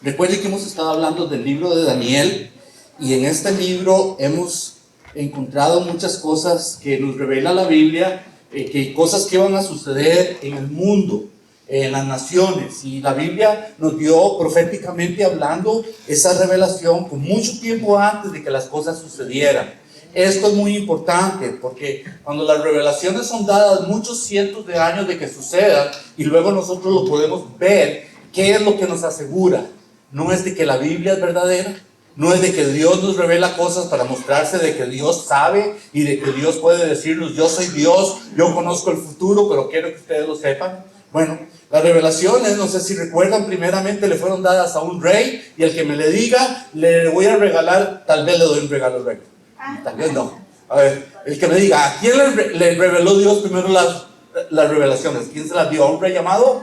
Recuerden que hemos estado hablando del libro de Daniel y en este libro hemos encontrado muchas cosas que nos revela la Biblia, que cosas que van a suceder en el mundo, en las naciones, y la Biblia nos dio proféticamente hablando esa revelación con mucho tiempo antes de que las cosas sucedieran. Esto es muy importante porque cuando las revelaciones son dadas muchos cientos de años de que sucedan y luego nosotros lo podemos ver, ¿qué es lo que nos asegura? No es de que la Biblia es verdadera, no es de que Dios nos revela cosas para mostrarse de que Dios sabe y de que Dios puede decirnos: yo soy Dios, yo conozco el futuro, pero quiero que ustedes lo sepan. Bueno, las revelaciones, no sé si recuerdan, primeramente le fueron dadas a un rey, y el que me le diga, le voy a regalar, tal vez le doy un regalo al rey, tal vez no. A ver, el que me diga, ¿a quién le reveló Dios primero las revelaciones? ¿Quién se las dio? ¿A un rey llamado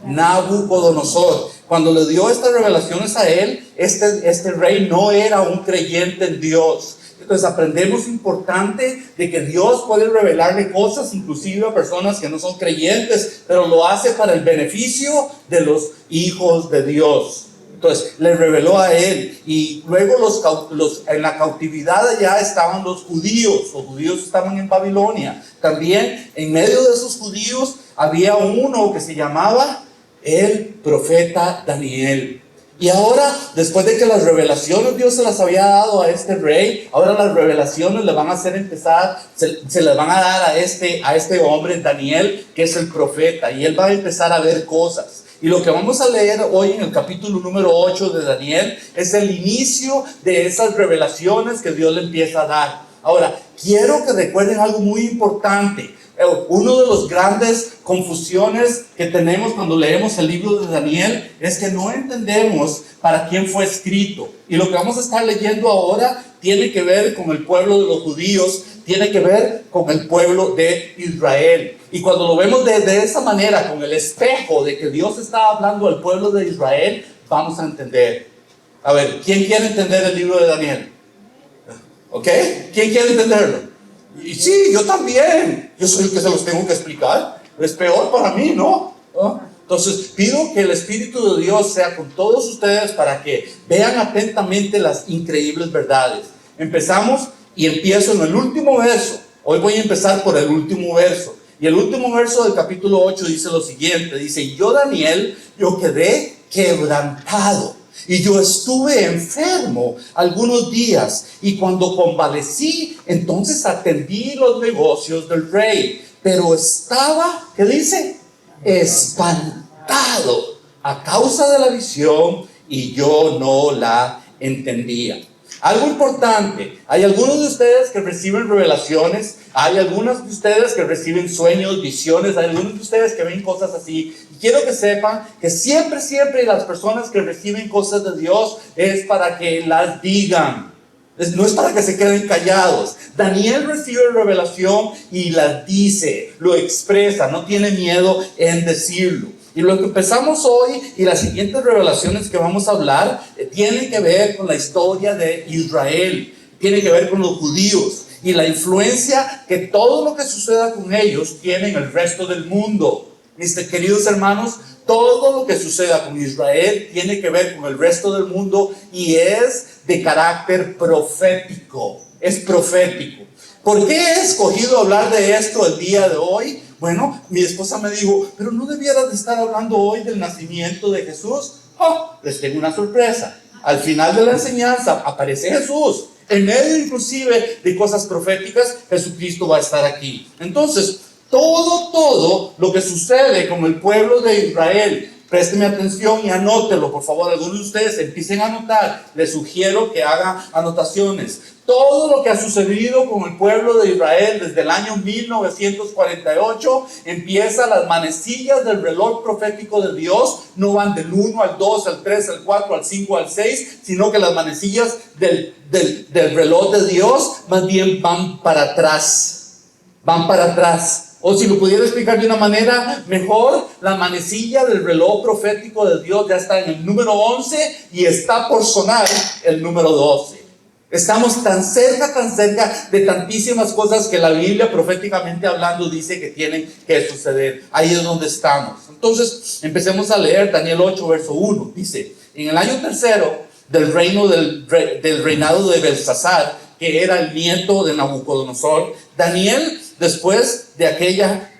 Nabucodonosor? Cuando le dio estas revelaciones a él, este rey no era un creyente en Dios. Entonces aprendemos importante de que Dios puede revelarle cosas inclusive a personas que no son creyentes, pero lo hace para el beneficio de los hijos de Dios. Entonces le reveló a él, y luego en la cautividad allá estaban los judíos estaban en Babilonia. También en medio de esos judíos había uno que se llamaba el profeta Daniel. Y ahora, después de que las revelaciones Dios se las había dado a este rey, ahora las revelaciones le van a hacer empezar, se les van a dar a este hombre, Daniel, que es el profeta, y él va a empezar a ver cosas. Y lo que vamos a leer hoy en el capítulo número 8 de Daniel es el inicio de esas revelaciones que Dios le empieza a dar. Ahora, quiero que recuerden algo muy importante. Uno de los grandes confusiones que tenemos cuando leemos el libro de Daniel es que no entendemos para quién fue escrito. Y lo que vamos a estar leyendo ahora tiene que ver con el pueblo de los judíos, tiene que ver con el pueblo de Israel. Y cuando lo vemos de esa manera, con el espejo de que Dios está hablando al pueblo de Israel, vamos a entender. A ver, ¿quién quiere entender el libro de Daniel? ¿Ok? ¿Quién quiere entenderlo? Y sí, yo también. Yo soy el que se los tengo que explicar. Es peor para mí, ¿no? Entonces pido que el Espíritu de Dios sea con todos ustedes para que vean atentamente las increíbles verdades. Empezamos y empiezo en el último verso. Hoy voy a empezar por el último verso. Y el último verso del capítulo 8 dice lo siguiente. Dice: yo, Daniel, yo quedé quebrantado, y yo estuve enfermo algunos días, y cuando convalecí, entonces atendí los negocios del rey. Pero estaba, ¿qué dice? Espantado a causa de la visión, y yo no la entendía. Algo importante, hay algunos de ustedes que reciben revelaciones, hay algunos de ustedes que reciben sueños, visiones, hay algunos de ustedes que ven cosas así. Y quiero que sepan que siempre las personas que reciben cosas de Dios es para que las digan. No es para que se queden callados. Daniel recibe revelación y las dice, lo expresa, no tiene miedo en decirlo. Y lo que empezamos hoy y las siguientes revelaciones que vamos a hablar tienen que ver con la historia de Israel, tienen que ver con los judíos y la influencia que todo lo que suceda con ellos tiene en el resto del mundo. Mis queridos hermanos, todo lo que suceda con Israel tiene que ver con el resto del mundo y es de carácter profético, es profético. ¿Por qué he escogido hablar de esto el día de hoy? Bueno, mi esposa me dijo, pero no debieras de estar hablando hoy del nacimiento de Jesús. Les tengo una sorpresa. Al final de la enseñanza aparece Jesús. En medio inclusive de cosas proféticas, Jesucristo va a estar aquí. Entonces, todo lo que sucede con el pueblo de Israel, présteme atención y anótelo, por favor. Algunos de ustedes empiecen a anotar. Les sugiero que hagan anotaciones. Todo lo que ha sucedido con el pueblo de Israel desde el año 1948 empieza. Las manecillas del reloj profético de Dios no van del 1 al 2, al 3, al 4, al 5, al 6, sino que las manecillas del reloj de Dios más bien van para atrás. Van para atrás. O si lo pudiera explicar de una manera mejor, la manecilla del reloj profético de Dios ya está en el número 11 y está por sonar el número 12. Estamos tan cerca de tantísimas cosas que la Biblia proféticamente hablando dice que tienen que suceder. Ahí es donde estamos. Entonces, empecemos a leer Daniel 8, verso 1. Dice: En el año tercero del reinado de Belsasar, que era el nieto de Nabucodonosor, Daniel, después de aquella...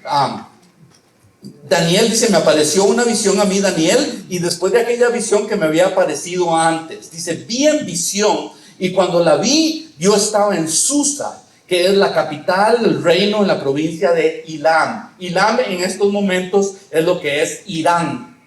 Daniel dice, me apareció una visión a mí, Daniel, y después de aquella visión que me había aparecido antes, dice, vi en visión, y cuando la vi, yo estaba en Susa, que es la capital del reino en la provincia de Ilam. Ilam en estos momentos es lo que es Irán.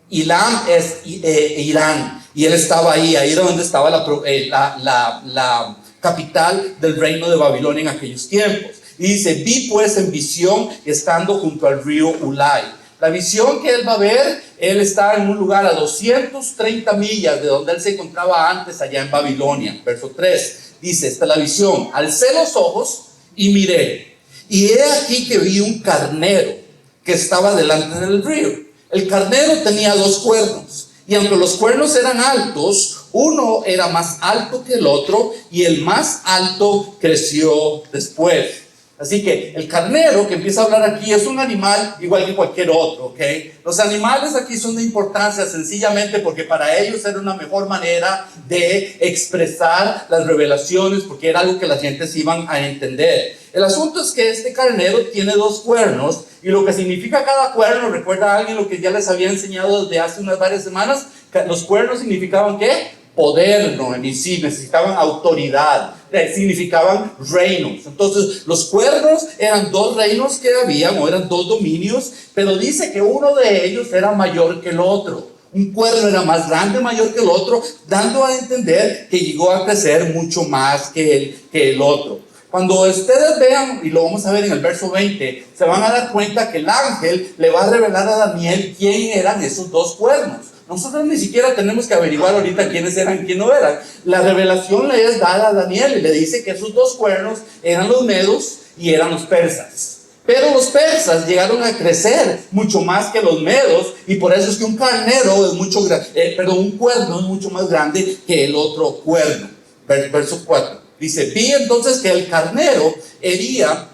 Ilam es Irán, y él estaba ahí era donde estaba la capital del reino de Babilonia en aquellos tiempos. Y dice, vi pues en visión estando junto al río Ulai. La visión que él va a ver, él está en un lugar a 230 millas de donde él se encontraba antes, allá en Babilonia. Verso 3, dice, esta es la visión. Alcé los ojos y miré, y he aquí que vi un carnero que estaba delante del río. El carnero tenía 2 cuernos, y aunque los cuernos eran altos, uno era más alto que el otro, y el más alto creció después. Así que el carnero que empieza a hablar aquí es un animal igual que cualquier otro, ¿ok? Los animales aquí son de importancia sencillamente porque para ellos era una mejor manera de expresar las revelaciones, porque era algo que la gente se iban a entender. El asunto es que este carnero tiene 2 cuernos, y lo que significa cada cuerno, recuerda a alguien lo que ya les había enseñado desde hace unas varias semanas, los cuernos significaban ¿qué? Poder, no, en sí, necesitaban autoridad, significaban reinos. Entonces los cuernos eran 2 reinos que habían, o eran 2 dominios, pero dice que uno de ellos era mayor que el otro. Un cuerno era más grande, mayor que el otro, dando a entender que llegó a crecer mucho más que el otro. Cuando ustedes vean, y lo vamos a ver en el verso 20, se van a dar cuenta que el ángel le va a revelar a Daniel quién eran esos 2 cuernos. Nosotros ni siquiera tenemos que averiguar ahorita quiénes eran y quién no eran. La revelación le es dada a Daniel y le dice que esos 2 cuernos eran los medos y eran los persas. Pero los persas llegaron a crecer mucho más que los medos, y por eso es que un carnero es un cuerno es mucho más grande que el otro cuerno. Verso 4. Dice, vi entonces que el carnero hería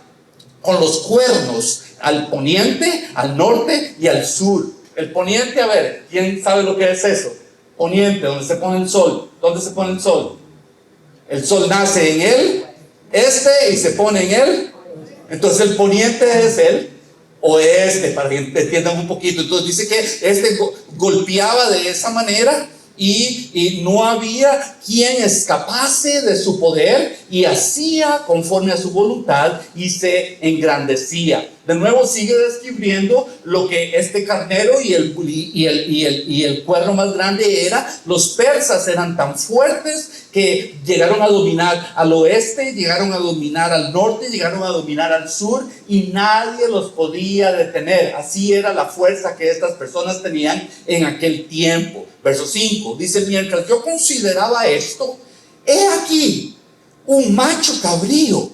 con los cuernos al poniente, al norte y al sur. El poniente, a ver, ¿quién sabe lo que es eso? Poniente, donde se pone el sol. ¿Dónde se pone el sol? El sol nace en el este y se pone en el... Entonces el poniente es el oeste, para que entiendan un poquito. Entonces dice que golpeaba de esa manera, y no había quien escapase de su poder, y hacía conforme a su voluntad y se engrandecía. De nuevo sigue describiendo lo que este carnero y el cuerno más grande era. Los persas eran tan fuertes que llegaron a dominar al oeste, llegaron a dominar al norte, llegaron a dominar al sur, y nadie los podía detener. Así era la fuerza que estas personas tenían en aquel tiempo. Verso 5 dice, mientras yo consideraba esto, he aquí un macho cabrío.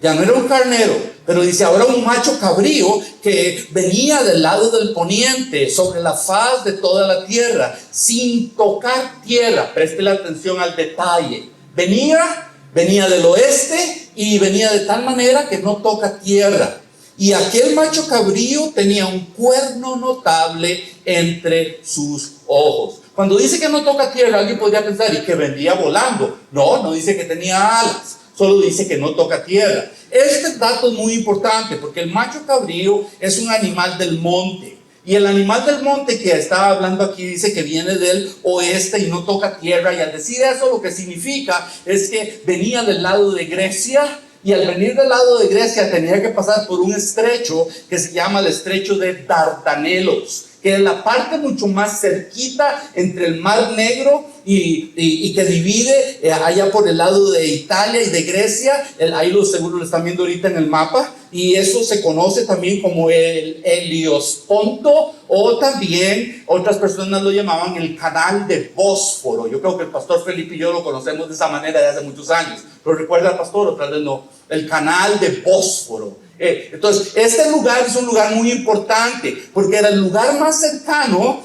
Ya no era un carnero, pero dice ahora un macho cabrío que venía del lado del poniente, sobre la faz de toda la tierra, sin tocar tierra. Preste la atención al detalle. Venía del oeste, y venía de tal manera que no toca tierra. Y aquel macho cabrío tenía un cuerno notable entre sus ojos. Cuando dice que no toca tierra, alguien podría pensar, ¿y que vendría volando? No dice que tenía alas, solo dice que no toca tierra. Este dato es muy importante porque el macho cabrío es un animal del monte. Y el animal del monte que estaba hablando aquí dice que viene del oeste y no toca tierra. Y al decir eso, lo que significa es que venía del lado de Grecia. Y al venir del lado de Grecia tenía que pasar por un estrecho que se llama el estrecho de Dardanelos, que es la parte mucho más cerquita entre el Mar Negro y que divide allá por el lado de Italia y de Grecia. Ahí lo seguro lo están viendo ahorita en el mapa. Y eso se conoce también como el Heliosponto, o también otras personas lo llamaban el canal de Bósforo. Yo creo que el pastor Felipe y yo lo conocemos de esa manera de hace muchos años. ¿Lo recuerda el pastor? Otra vez no. El canal de Bósforo. Entonces, este lugar es un lugar muy importante porque era el lugar más cercano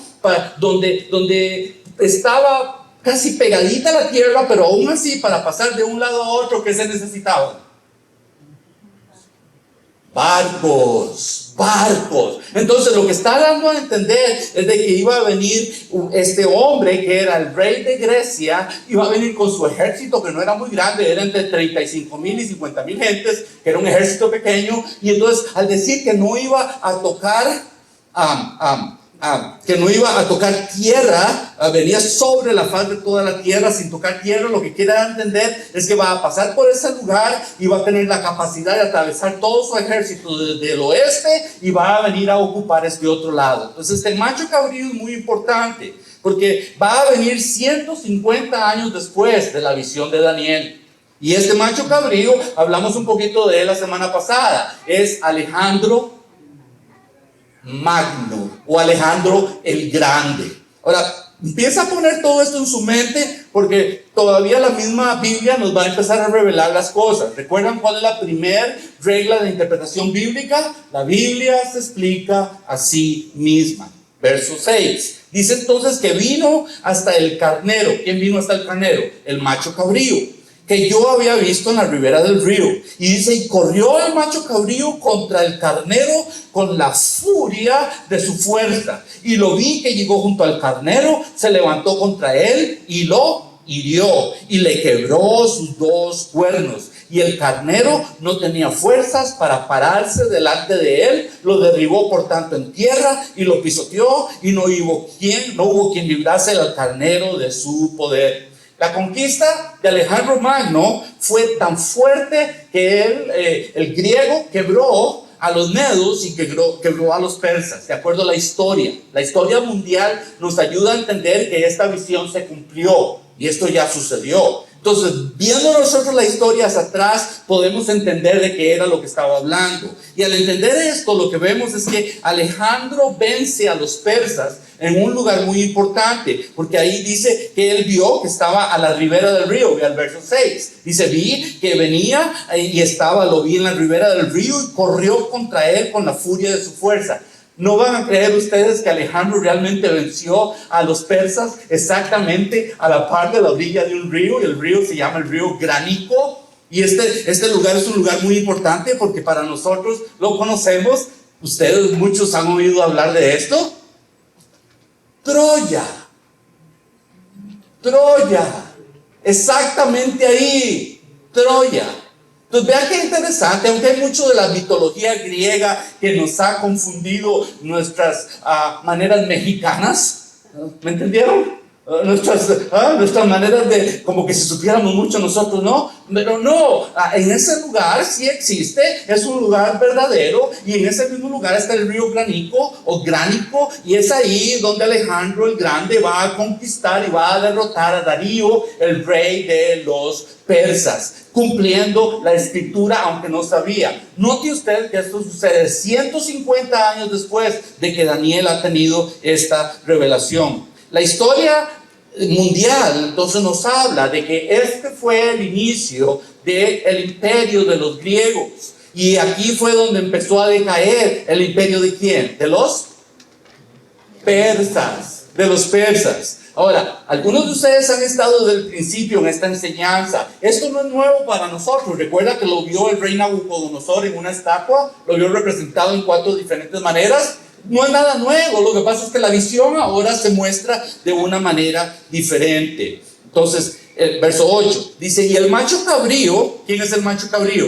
donde estaba casi pegadita a la tierra, pero aún así para pasar de un lado a otro, ¿qué se necesitaba? Barcos, barcos. Entonces lo que está dando a entender es de que iba a venir este hombre que era el rey de Grecia, iba a venir con su ejército que no era muy grande, era entre 35,000 y 50,000 gentes, que era un ejército pequeño. Y entonces al decir que no iba a tocar que no iba a tocar tierra, venía sobre la faz de toda la tierra sin tocar tierra, lo que quiere entender es que va a pasar por ese lugar y va a tener la capacidad de atravesar todo su ejército desde el oeste y va a venir a ocupar este otro lado. Entonces este macho cabrío es muy importante porque va a venir 150 años después de la visión de Daniel. Y este macho cabrío, hablamos un poquito de él la semana pasada, es Alejandro Magno o Alejandro el Grande. Ahora, empieza a poner todo esto en su mente porque todavía la misma Biblia nos va a empezar a revelar las cosas. ¿Recuerdan cuál es la primera regla de interpretación bíblica? La Biblia se explica a sí misma. Verso 6. Dice entonces que vino hasta el carnero. ¿Quién vino hasta el carnero? El macho cabrío, que yo había visto en la ribera del río. Y dice, y corrió el macho cabrío contra el carnero con la furia de su fuerza. Y lo vi que llegó junto al carnero, se levantó contra él y lo hirió. Y le quebró sus 2 cuernos. Y el carnero no tenía fuerzas para pararse delante de él. Lo derribó por tanto en tierra y lo pisoteó. Y no hubo quien librase al carnero de su poder. La conquista de Alejandro Magno fue tan fuerte que el griego quebró a los medos y quebró a los persas, de acuerdo a la historia. La historia mundial nos ayuda a entender que esta visión se cumplió y esto ya sucedió. Entonces, viendo nosotros la historia hacia atrás, podemos entender de qué era lo que estaba hablando. Y al entender esto, lo que vemos es que Alejandro vence a los persas en un lugar muy importante, porque ahí dice que él vio que estaba a la ribera del río, ve al verso 6. Dice, vi que venía y lo vi en la ribera del río y corrió contra él con la furia de su fuerza. ¿No van a creer ustedes que Alejandro realmente venció a los persas exactamente a la par de la orilla de un río? Y el río se llama el río Graníco. Y este lugar es un lugar muy importante porque para nosotros lo conocemos. Ustedes muchos han oído hablar de esto. Troya, exactamente ahí, Troya. Entonces vean qué interesante, aunque hay mucho de la mitología griega que nos ha confundido nuestras maneras mexicanas, ¿me entendieron? Nuestras maneras de, como que si supiéramos mucho nosotros, ¿no? Pero no, en ese lugar sí existe, es un lugar verdadero, y en ese mismo lugar está el río Gránico, y es ahí donde Alejandro el Grande va a conquistar y va a derrotar a Darío, el rey de los persas, cumpliendo la escritura, aunque no sabía. Note usted que esto sucede 150 años después de que Daniel ha tenido esta revelación. La historia mundial entonces nos habla de que este fue el inicio del imperio de los griegos, y aquí fue donde empezó a decaer el imperio de ¿quién? De los persas. Ahora, algunos de ustedes han estado desde el principio en esta enseñanza. Esto no es nuevo para nosotros. Recuerda que lo vio el rey Nabucodonosor en una estatua, lo vio representado en 4 diferentes maneras. No es nada nuevo, lo que pasa es que la visión ahora se muestra de una manera diferente. Entonces, el verso 8 dice, y el macho cabrío, ¿quién es el macho cabrío?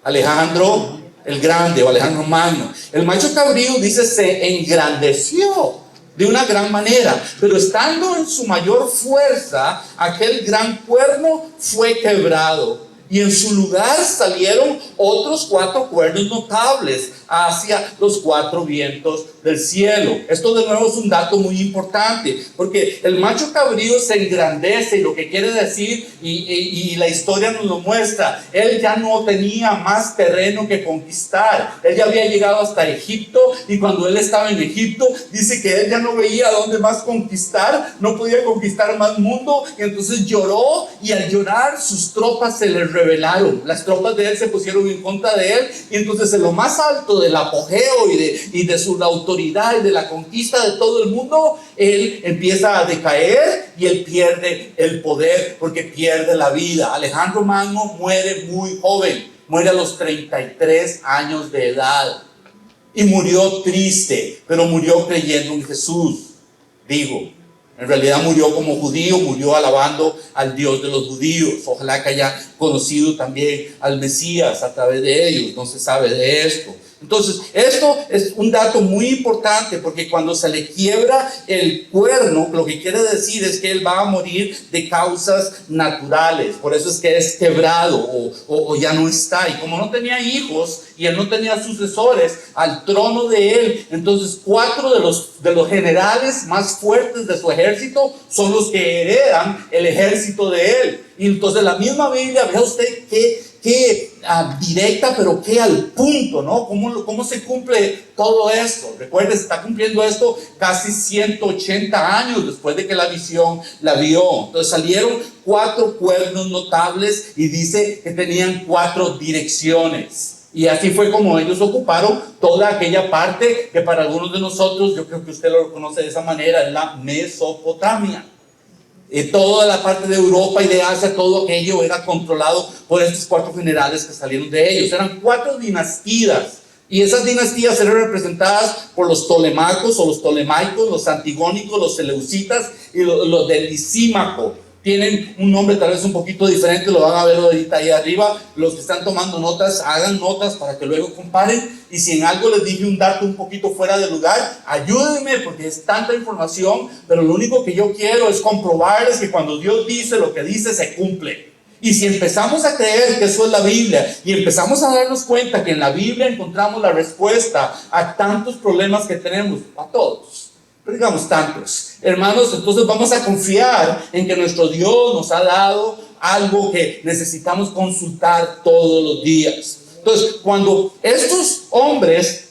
Alejandro el Grande o Alejandro Magno. El macho cabrío, dice, se engrandeció de una gran manera, pero estando en su mayor fuerza, aquel gran cuerno fue quebrado. Y en su lugar salieron otros 4 cuernos notables hacia los 4 vientos del cielo. Esto de nuevo es un dato muy importante, porque el macho cabrío se engrandece, y lo que quiere decir, y la historia nos lo muestra, él ya no tenía más terreno que conquistar. Él ya había llegado hasta Egipto, y cuando él estaba en Egipto, dice que él ya no veía dónde más conquistar, no podía conquistar más mundo, y entonces lloró, y al llorar sus tropas se le rebelaron. Las tropas de él se pusieron en contra de él, y entonces en lo más alto del apogeo y de su autoridad y de la conquista de todo el mundo, él empieza a decaer y él pierde el poder porque pierde la vida. Alejandro Magno muere muy joven. muere a los 33 años de edad. Y murió triste, pero murió creyendo en Jesús. Digo, en realidad murió como judío, murió alabando al Dios de los judíos. Ojalá que haya conocido también al Mesías a través de ellos. No se sabe de esto. Entonces, esto es un dato muy importante, porque cuando se le quiebra el cuerno, lo que quiere decir es que él va a morir de causas naturales. Por eso es que es quebrado o ya no está. Y como no tenía hijos y él no tenía sucesores al trono de él, entonces 4 de los generales más fuertes de su ejército son los que heredan el ejército de él. Y entonces la misma Biblia, vea usted que directa, pero que al punto, ¿no? ¿Cómo se cumple todo esto? Recuerde, se está cumpliendo esto casi 180 años después de que la visión la vio. Entonces salieron 4 cuernos notables y dice que tenían 4 direcciones. Y así fue como ellos ocuparon toda aquella parte que para algunos de nosotros, yo creo que usted lo conoce de esa manera, es la Mesopotamia. Toda la parte de Europa y de Asia, todo aquello era controlado por estos 4 generales que salieron de ellos. Eran 4 dinastías, y esas dinastías eran representadas por los tolemacos o los tolemaicos, los antigónicos, los seleucitas y los de Lisímaco. Tienen un nombre tal vez un poquito diferente, lo van a ver ahorita ahí arriba. Los que están tomando notas, hagan notas para que luego comparen. Y si en algo les dije un dato un poquito fuera de lugar, ayúdenme, porque es tanta información, pero lo único que yo quiero es comprobarles que cuando Dios dice lo que dice, se cumple. Y si empezamos a creer que eso es la Biblia y empezamos a darnos cuenta que en la Biblia encontramos la respuesta a tantos problemas que tenemos, a todos, pero digamos tantos, hermanos, entonces vamos a confiar en que nuestro Dios nos ha dado algo que necesitamos consultar todos los días. Entonces, cuando estos hombres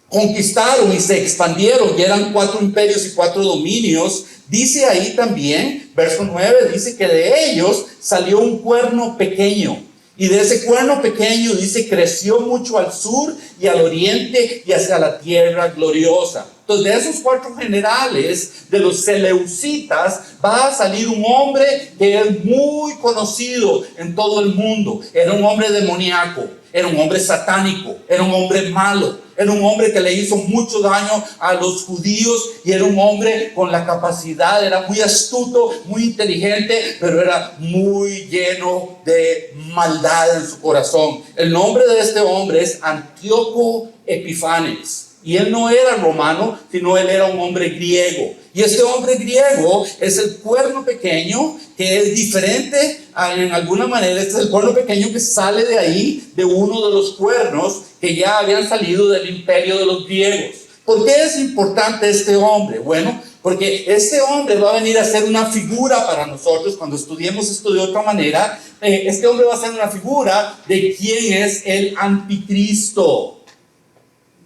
conquistaron y se expandieron y eran 4 imperios y 4 dominios, dice ahí también, verso 9, dice que de ellos salió un cuerno pequeño. Y de ese cuerno pequeño, dice, creció mucho al sur y al oriente y hacia la tierra gloriosa. Entonces, de esos 4 generales, de los seleucitas, va a salir un hombre que es muy conocido en todo el mundo. Era un hombre demoníaco, era un hombre satánico, era un hombre malo, era un hombre que le hizo mucho daño a los judíos y era un hombre con la capacidad, era muy astuto, muy inteligente, pero era muy lleno de maldad en su corazón. El nombre de este hombre es Antíoco Epifanes. Y él no era romano, sino él era un hombre griego. Y este hombre griego es el cuerno pequeño, que es diferente en alguna manera. Este es el cuerno pequeño que sale de ahí, de uno de los cuernos que ya habían salido del imperio de los griegos. ¿Por qué es importante este hombre? Bueno, porque este hombre va a venir a ser una figura para nosotros cuando estudiemos esto de otra manera. Este hombre va a ser una figura de quién es el anticristo.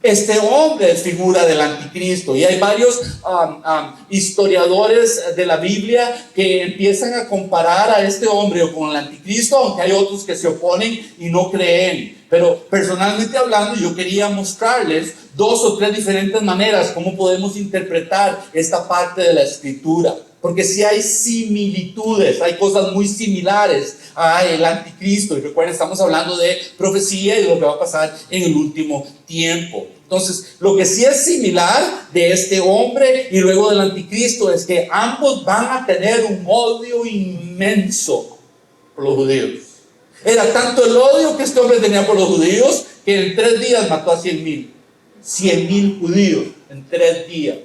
Este hombre es figura del anticristo, y hay varios historiadores de la Biblia que empiezan a comparar a este hombre o con el anticristo, aunque hay otros que se oponen y no creen. Pero personalmente hablando, yo quería mostrarles 2 o 3 diferentes maneras cómo podemos interpretar esta parte de la escritura. Porque si hay similitudes, hay cosas muy similares al anticristo. Y recuerden, estamos hablando de profecía y de lo que va a pasar en el último tiempo. Entonces, lo que sí es similar de este hombre y luego del anticristo es que ambos van a tener un odio inmenso por los judíos. Era tanto el odio que este hombre tenía por los judíos que en 3 días mató a 100,000 judíos en 3 días.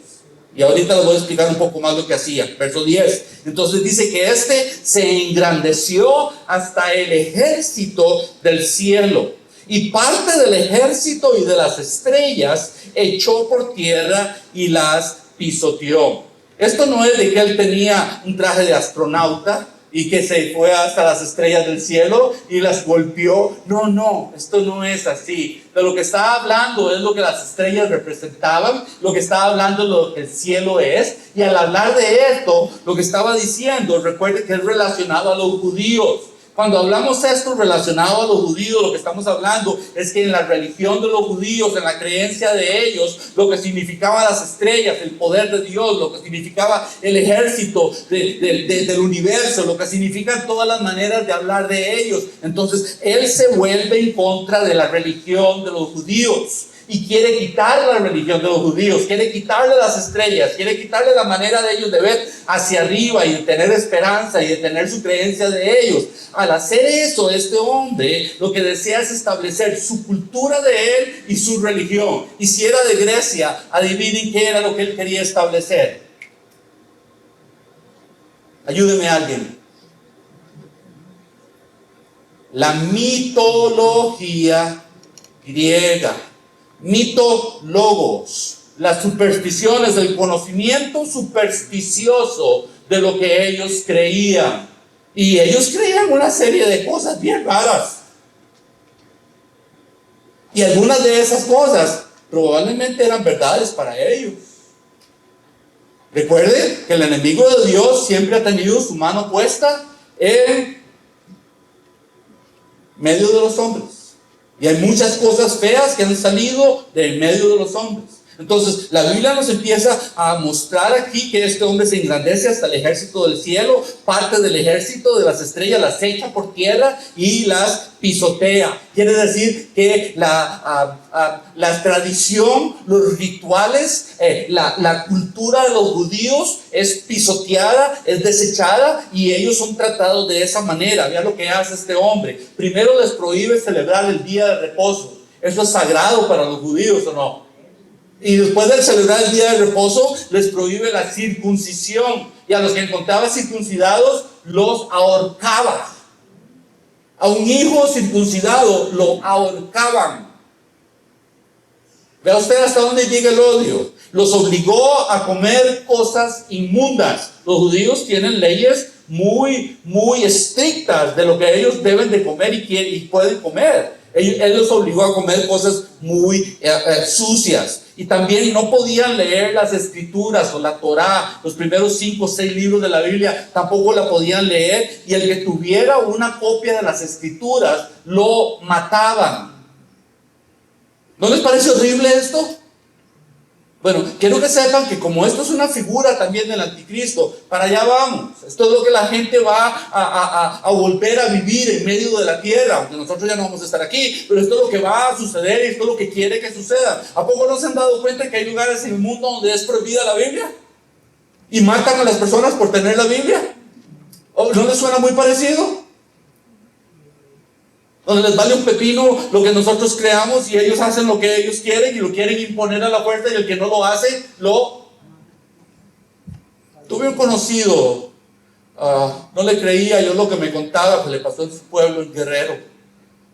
Y ahorita les voy a explicar un poco más lo que hacía. Verso 10. Entonces dice que este se engrandeció hasta el ejército del cielo, y parte del ejército y de las estrellas echó por tierra y las pisoteó. Esto no es de que él tenía un traje de astronauta y que se fue hasta las estrellas del cielo y las golpeó. No, esto no es así. De lo que estaba hablando es lo que las estrellas representaban, lo que estaba hablando es lo que el cielo es, y al hablar de esto, lo que estaba diciendo, recuerde que es relacionado a los judíos. Cuando hablamos esto relacionado a los judíos, lo que estamos hablando es que en la religión de los judíos, en la creencia de ellos, lo que significaban las estrellas, el poder de Dios, lo que significaba el ejército del universo, lo que significan todas las maneras de hablar de ellos. Entonces, él se vuelve en contra de la religión de los judíos. Y quiere quitar la religión de los judíos, quiere quitarle las estrellas, quiere quitarle la manera de ellos de ver hacia arriba y de tener esperanza y de tener su creencia de ellos. Al hacer eso, este hombre lo que desea es establecer su cultura de él y su religión. Y si era de Grecia, adivinen qué era lo que él quería establecer. Ayúdeme alguien. La mitología griega. Mitologos, las supersticiones, el conocimiento supersticioso de lo que ellos creían. Y ellos creían una serie de cosas bien raras. Y algunas de esas cosas probablemente eran verdades para ellos. Recuerden que el enemigo de Dios siempre ha tenido su mano puesta en medio de los hombres. Y hay muchas cosas feas que han salido del medio de los hombres. Entonces, la Biblia nos empieza a mostrar aquí que este hombre se engrandece hasta el ejército del cielo, parte del ejército de las estrellas, las echa por tierra y las pisotea. Quiere decir que la tradición, los rituales, la cultura de los judíos es pisoteada, es desechada y ellos son tratados de esa manera. Vean lo que hace este hombre. Primero les prohíbe celebrar el día de reposo. Eso es sagrado para los judíos, ¿o no? Y después de celebrar el día de reposo, les prohíbe la circuncisión. Y a los que encontraba circuncidados, los ahorcaba. A un hijo circuncidado lo ahorcaban. Vea usted hasta dónde llega el odio. Los obligó a comer cosas inmundas. Los judíos tienen leyes muy estrictas de lo que ellos deben de comer y pueden comer. Él los obligó a comer cosas muy sucias. Y también no podían leer las escrituras o la Torá, los primeros 5 o 6 libros de la Biblia, tampoco la podían leer. Y el que tuviera una copia de las escrituras, lo mataban. ¿No les parece horrible esto? Bueno, quiero que sepan que como esto es una figura también del anticristo, para allá vamos. Esto es lo que la gente va a volver a vivir en medio de la tierra, aunque nosotros ya no vamos a estar aquí, pero esto es lo que va a suceder y esto es lo que quiere que suceda. ¿A poco no se han dado cuenta que hay lugares en el mundo donde es prohibida la Biblia? Y matan a las personas por tener la Biblia. ¿No les suena muy parecido? Donde les vale un pepino lo que nosotros creamos y ellos hacen lo que ellos quieren y lo quieren imponer a la fuerza, y el que no lo hace, lo... Tuve un conocido, no le creía yo lo que me contaba que le pasó en su pueblo, en Guerrero,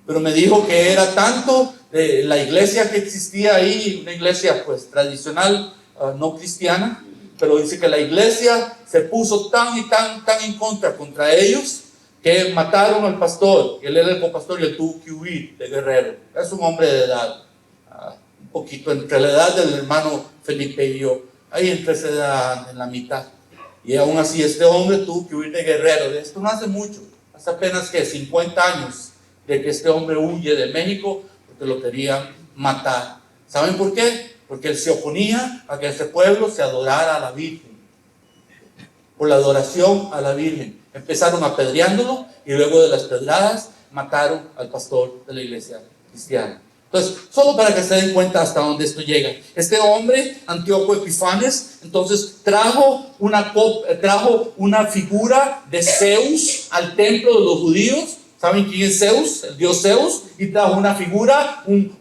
pero me dijo que era tanto la iglesia que existía ahí, una iglesia pues tradicional, no cristiana, pero dice que la iglesia se puso tan en contra ellos, que mataron al pastor. Él era el copastor y él tuvo que huir de Guerrero. Es un hombre de edad, un poquito entre la edad del hermano Felipe y yo, ahí entre esa edad, en la mitad. Y aún así este hombre tuvo que huir de Guerrero. De esto no hace mucho, hace apenas que 50 años de que este hombre huye de México porque lo querían matar. ¿Saben por qué? Porque él se oponía a que ese pueblo se adorara a la Virgen, por la adoración a la Virgen. Empezaron apedreándolo y luego de las pedradas mataron al pastor de la iglesia cristiana. Entonces, solo para que se den cuenta hasta dónde esto llega. Este hombre, Antíoco Epifanes, entonces trajo una figura de Zeus al templo de los judíos. ¿Saben quién es Zeus? El dios Zeus. Y trajo una figura, un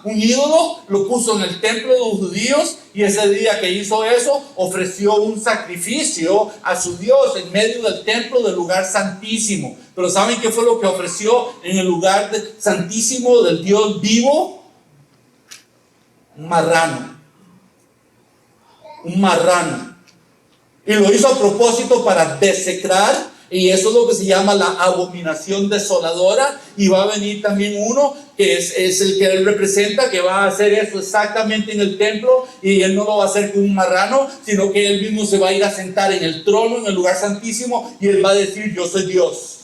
ídolo, lo puso en el templo de los judíos, y ese día que hizo eso, ofreció un sacrificio a su Dios en medio del templo del lugar santísimo. Pero ¿saben qué fue lo que ofreció en el lugar santísimo del Dios vivo? Un marrano. Un marrano. Y lo hizo a propósito para desecrar. Y eso es lo que se llama la abominación desoladora. Y va a venir también uno que es el que él representa, que va a hacer eso exactamente en el templo. Y él no lo va a hacer con un marrano, sino que él mismo se va a ir a sentar en el trono, en el lugar santísimo, y él va a decir: yo soy Dios.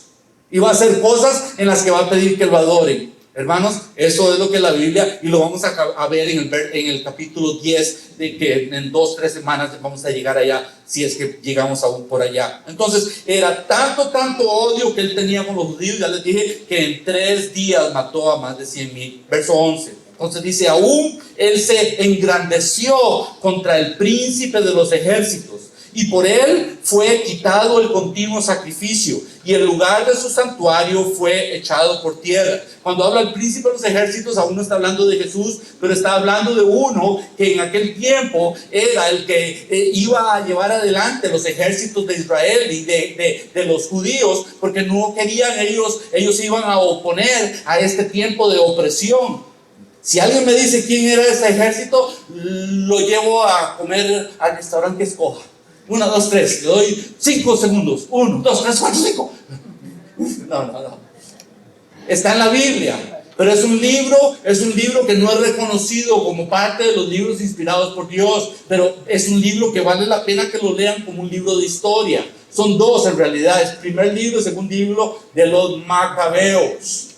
Iba a hacer cosas en las que va a pedir que lo adoren. Hermanos, eso es lo que la Biblia, y lo vamos a ver en el capítulo 10, de que en 2-3 semanas vamos a llegar allá, si es que llegamos aún por allá. Entonces, era tanto odio que él tenía con los judíos, ya les dije, que en 3 días mató a más de 100,000. Verso 11. Entonces dice, aún él se engrandeció contra el príncipe de los ejércitos, y por él fue quitado el continuo sacrificio, y el lugar de su santuario fue echado por tierra. Cuando habla el príncipe de los ejércitos, aún no está hablando de Jesús, pero está hablando de uno que en aquel tiempo era el que iba a llevar adelante los ejércitos de Israel y de los judíos, porque no querían ellos se iban a oponer a este tiempo de opresión. Si alguien me dice quién era ese ejército, lo llevo a comer al restaurante que escoja. 1, 2, 3, le doy 5 segundos. 1, 2, 3, 4, 5. No. Está en la Biblia, pero es un libro que no es reconocido como parte de los libros inspirados por Dios, pero es un libro que vale la pena que lo lean como un libro de historia. Son 2 en realidad, es el primer libro y el segundo libro de los Macabeos.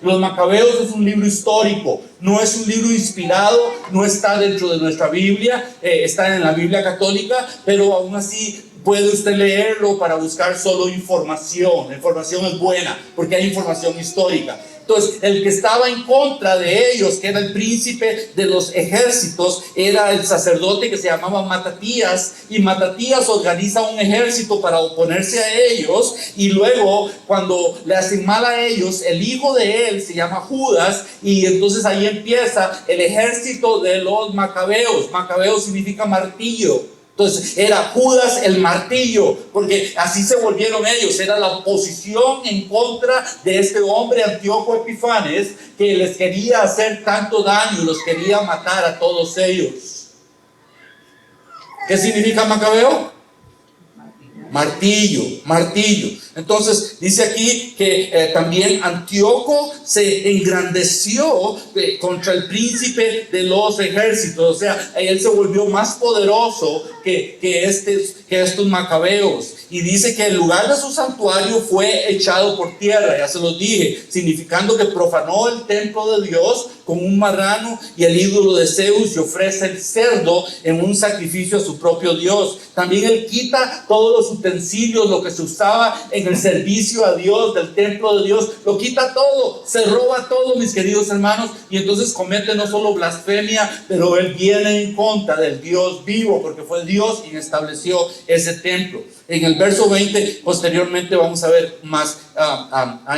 Los Macabeos es un libro histórico, no es un libro inspirado, no está dentro de nuestra Biblia, está en la Biblia católica, pero aún así puede usted leerlo para buscar solo información. La información es buena porque hay información histórica. Entonces, el que estaba en contra de ellos, que era el príncipe de los ejércitos, era el sacerdote que se llamaba Matatías, y Matatías organiza un ejército para oponerse a ellos, y luego, cuando le hacen mal a ellos, el hijo de él se llama Judas, y entonces ahí empieza el ejército de los Macabeos. Macabeo significa martillo. Entonces era Judas el martillo, porque así se volvieron ellos. Era la oposición en contra de este hombre Antíoco Epifanes, que les quería hacer tanto daño, los quería matar a todos ellos. ¿Qué significa Macabeo? Martillo. Entonces dice aquí que también Antíoco se engrandeció contra el príncipe de los ejércitos. O sea, él se volvió más poderoso que estos macabeos. Y dice que el lugar de su santuario fue echado por tierra, ya se los dije, significando que profanó el templo de Dios con un marrano y el ídolo de Zeus, y ofrece el cerdo en un sacrificio a su propio Dios. También él quita todos los utensilios, lo que se usaba en el servicio a Dios, del templo de Dios, lo quita todo, se roba todo, mis queridos hermanos, y entonces comete no solo blasfemia, pero él viene en contra del Dios vivo, porque fue Dios quien estableció ese templo. En el verso 20, posteriormente vamos a ver más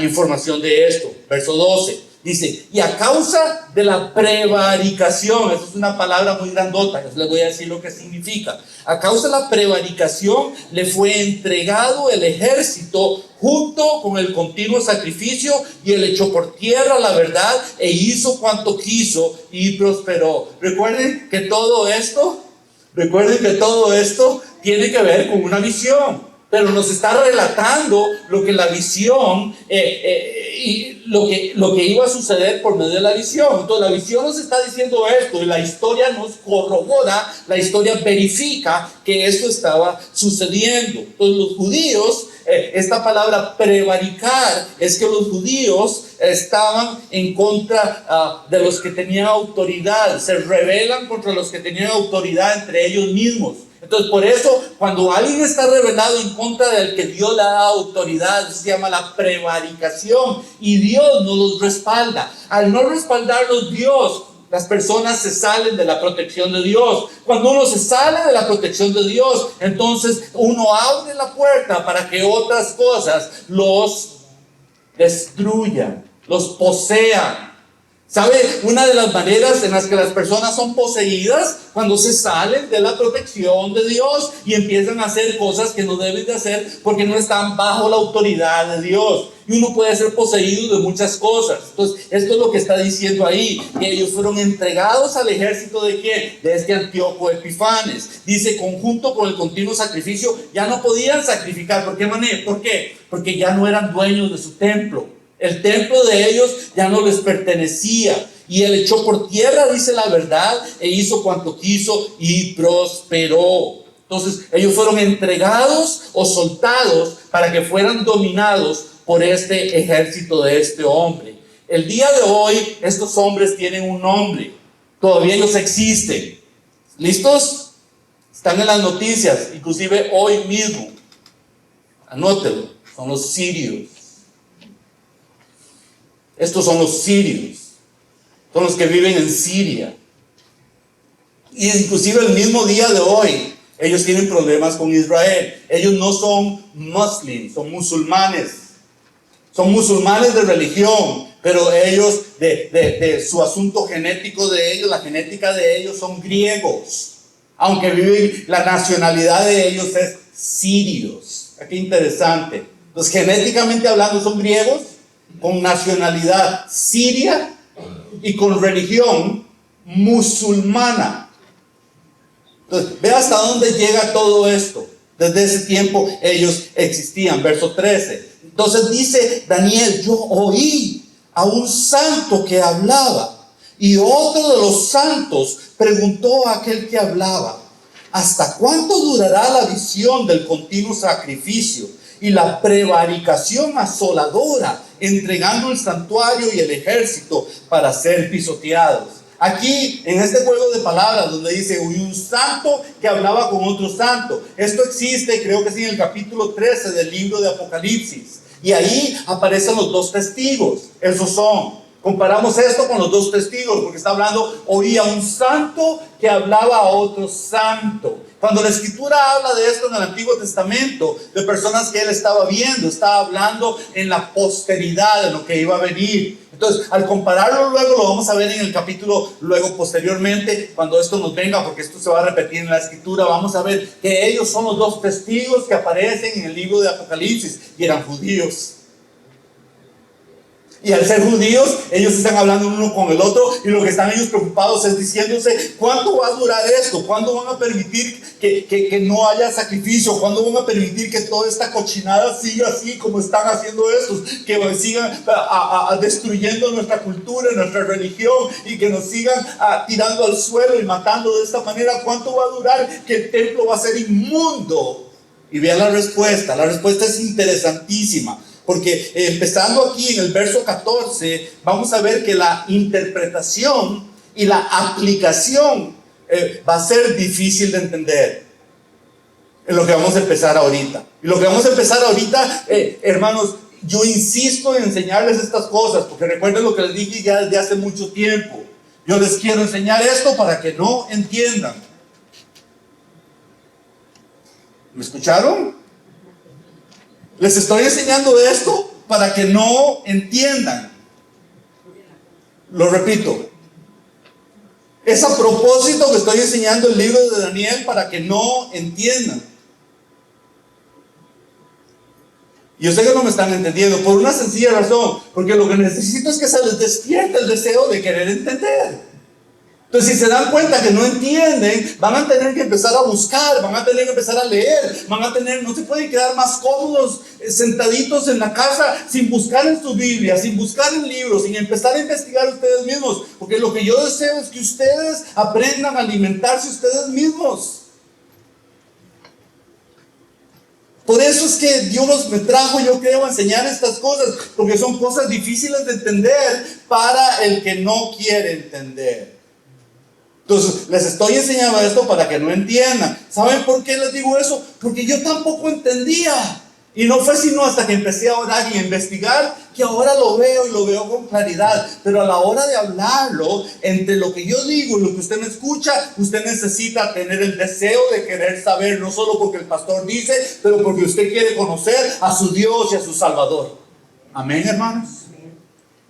información de esto. Verso 12, dice, y a causa de la prevaricación, esa es una palabra muy grandota, que les voy a decir lo que significa. A causa de la prevaricación le fue entregado el ejército junto con el continuo sacrificio, y él echó por tierra la verdad e hizo cuanto quiso y prosperó. Recuerden que todo esto tiene que ver con una visión, pero nos está relatando lo que la visión y lo que iba a suceder por medio de la visión. Entonces la visión nos está diciendo esto, y la historia nos corrobora, la historia verifica que esto estaba sucediendo. Entonces los judíos, esta palabra prevaricar es que los judíos estaban en contra de los que tenían autoridad, se rebelan contra los que tenían autoridad entre ellos mismos. Entonces, por eso, cuando alguien está rebelado en contra del que Dios le da autoridad, eso se llama la prevaricación, y Dios no los respalda. Al no respaldarlos Dios, las personas se salen de la protección de Dios. Cuando uno se sale de la protección de Dios, entonces uno abre la puerta para que otras cosas los destruyan, los posean. ¿Sabe? Una de las maneras en las que las personas son poseídas, cuando se salen de la protección de Dios y empiezan a hacer cosas que no deben de hacer porque no están bajo la autoridad de Dios. Y uno puede ser poseído de muchas cosas. Entonces, esto es lo que está diciendo ahí, que ellos fueron entregados al ejército de ¿quién? De este Antíoco Epifanes. Dice, conjunto con el continuo sacrificio, ya no podían sacrificar. ¿Por qué manera? ¿Por qué? Porque ya no eran dueños de su templo. El templo de ellos ya no les pertenecía, y él echó por tierra, dice la verdad, e hizo cuanto quiso y prosperó. Entonces ellos fueron entregados o soltados para que fueran dominados por este ejército de este hombre. El día de hoy estos hombres tienen un nombre. Todavía ellos existen. ¿Listos? Están en las noticias, inclusive hoy mismo. Anótelo. Son los sirios. Estos son los sirios. Son los que viven en Siria. Y inclusive el mismo día de hoy, ellos tienen problemas con Israel. Ellos no son muslims, son musulmanes. Son musulmanes de religión, pero ellos, de su asunto genético de ellos, la genética de ellos son griegos. Aunque viven, la nacionalidad de ellos es sirios. Qué interesante. Entonces, genéticamente hablando, son griegos, con nacionalidad siria y con religión musulmana. Entonces, ve hasta dónde llega todo esto. Desde ese tiempo ellos existían. Verso 13. Entonces dice Daniel: yo oí a un santo que hablaba, y otro de los santos preguntó a aquel que hablaba: ¿hasta cuánto durará la visión del continuo sacrificio y la prevaricación asoladora, entregando el santuario y el ejército para ser pisoteados? Aquí, en este juego de palabras, donde dice un santo que hablaba con otro santo, esto existe, creo que es en el capítulo 13 del libro de Apocalipsis, y ahí aparecen los dos testigos. Esos son, comparamos esto con los dos testigos, porque está hablando, oía un santo que hablaba a otro santo. Cuando la escritura habla de esto en el Antiguo Testamento, de personas que él estaba viendo, estaba hablando en la posteridad, de lo que iba a venir. Entonces, al compararlo luego, lo vamos a ver en el capítulo luego posteriormente, cuando esto nos venga, porque esto se va a repetir en la escritura. Vamos a ver que ellos son los dos testigos que aparecen en el libro de Apocalipsis, y eran judíos. Y al ser judíos, ellos están hablando uno con el otro, y lo que están ellos preocupados es diciéndose: ¿cuánto va a durar esto? ¿Cuándo van a permitir que no haya sacrificio? ¿Cuándo van a permitir que toda esta cochinada siga así como están haciendo estos? Que sigan destruyendo nuestra cultura, nuestra religión, y que nos sigan tirando al suelo y matando de esta manera. ¿Cuánto va a durar que el templo va a ser inmundo? Y vean la respuesta es interesantísima. Porque empezando aquí en el verso 14, vamos a ver que la interpretación y la aplicación va a ser difícil de entender. En lo que vamos a empezar ahorita. Y lo que vamos a empezar ahorita, hermanos, yo insisto en enseñarles estas cosas, porque recuerden lo que les dije ya desde hace mucho tiempo. Yo les quiero enseñar esto para que no entiendan. ¿Me escucharon? Les estoy enseñando esto para que no entiendan. Lo repito. Es a propósito que estoy enseñando el libro de Daniel para que no entiendan. Yo sé que no me están entendiendo por una sencilla razón. Porque lo que necesito es que se les despierte el deseo de querer entender. Entonces, si se dan cuenta que no entienden, van a tener que empezar a buscar, van a tener que empezar a leer, no se pueden quedar más cómodos sentaditos en la casa sin buscar en su Biblia, sin buscar en libros, sin empezar a investigar ustedes mismos, porque lo que yo deseo es que ustedes aprendan a alimentarse ustedes mismos. Por eso es que Dios me trajo, yo creo, a enseñar estas cosas, porque son cosas difíciles de entender para el que no quiere entender. Entonces, les estoy enseñando esto para que no entiendan. ¿Saben por qué les digo eso? Porque yo tampoco entendía. Y no fue sino hasta que empecé a orar y a investigar que ahora lo veo y lo veo con claridad. Pero a la hora de hablarlo, entre lo que yo digo y lo que usted me escucha, usted necesita tener el deseo de querer saber, no solo porque el pastor dice, pero porque usted quiere conocer a su Dios y a su Salvador. Amén, hermanos.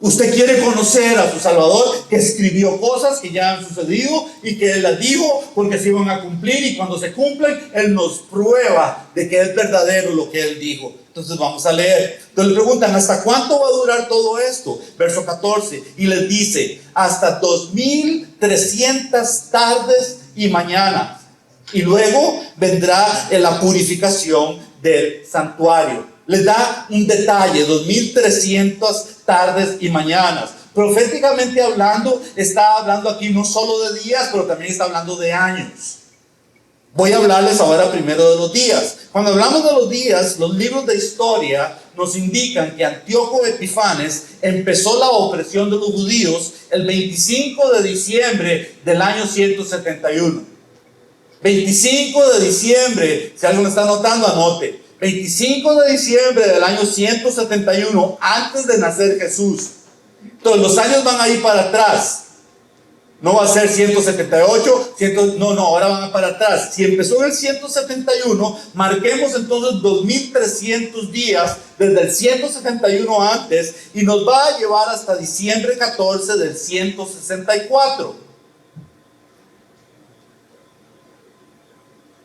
Usted quiere conocer a su Salvador, que escribió cosas que ya han sucedido y que Él las dijo porque se iban a cumplir, y cuando se cumplen, Él nos prueba de que es verdadero lo que Él dijo. Entonces vamos a leer. Entonces le preguntan: ¿hasta cuánto va a durar todo esto? Verso 14. Y les dice: hasta 2300 tardes y mañanas. Y luego vendrá la purificación del santuario. Les da un detalle: 2300 tardes y mañanas. Proféticamente hablando, está hablando aquí no solo de días, pero también está hablando de años. Voy a hablarles ahora primero de los días. Cuando hablamos de los días, los libros de historia nos indican que Antíoco Epifanes empezó la opresión de los judíos el 25 de diciembre del año 171. 25 de diciembre, si alguien está anotando, anote. 25 de diciembre del año 171, antes de nacer Jesús. Entonces los años van a ir para atrás. No va a ser 178, ahora van para atrás. Si empezó en el 171, marquemos entonces 2300 días desde el 171 antes y nos va a llevar hasta diciembre 14 del 164.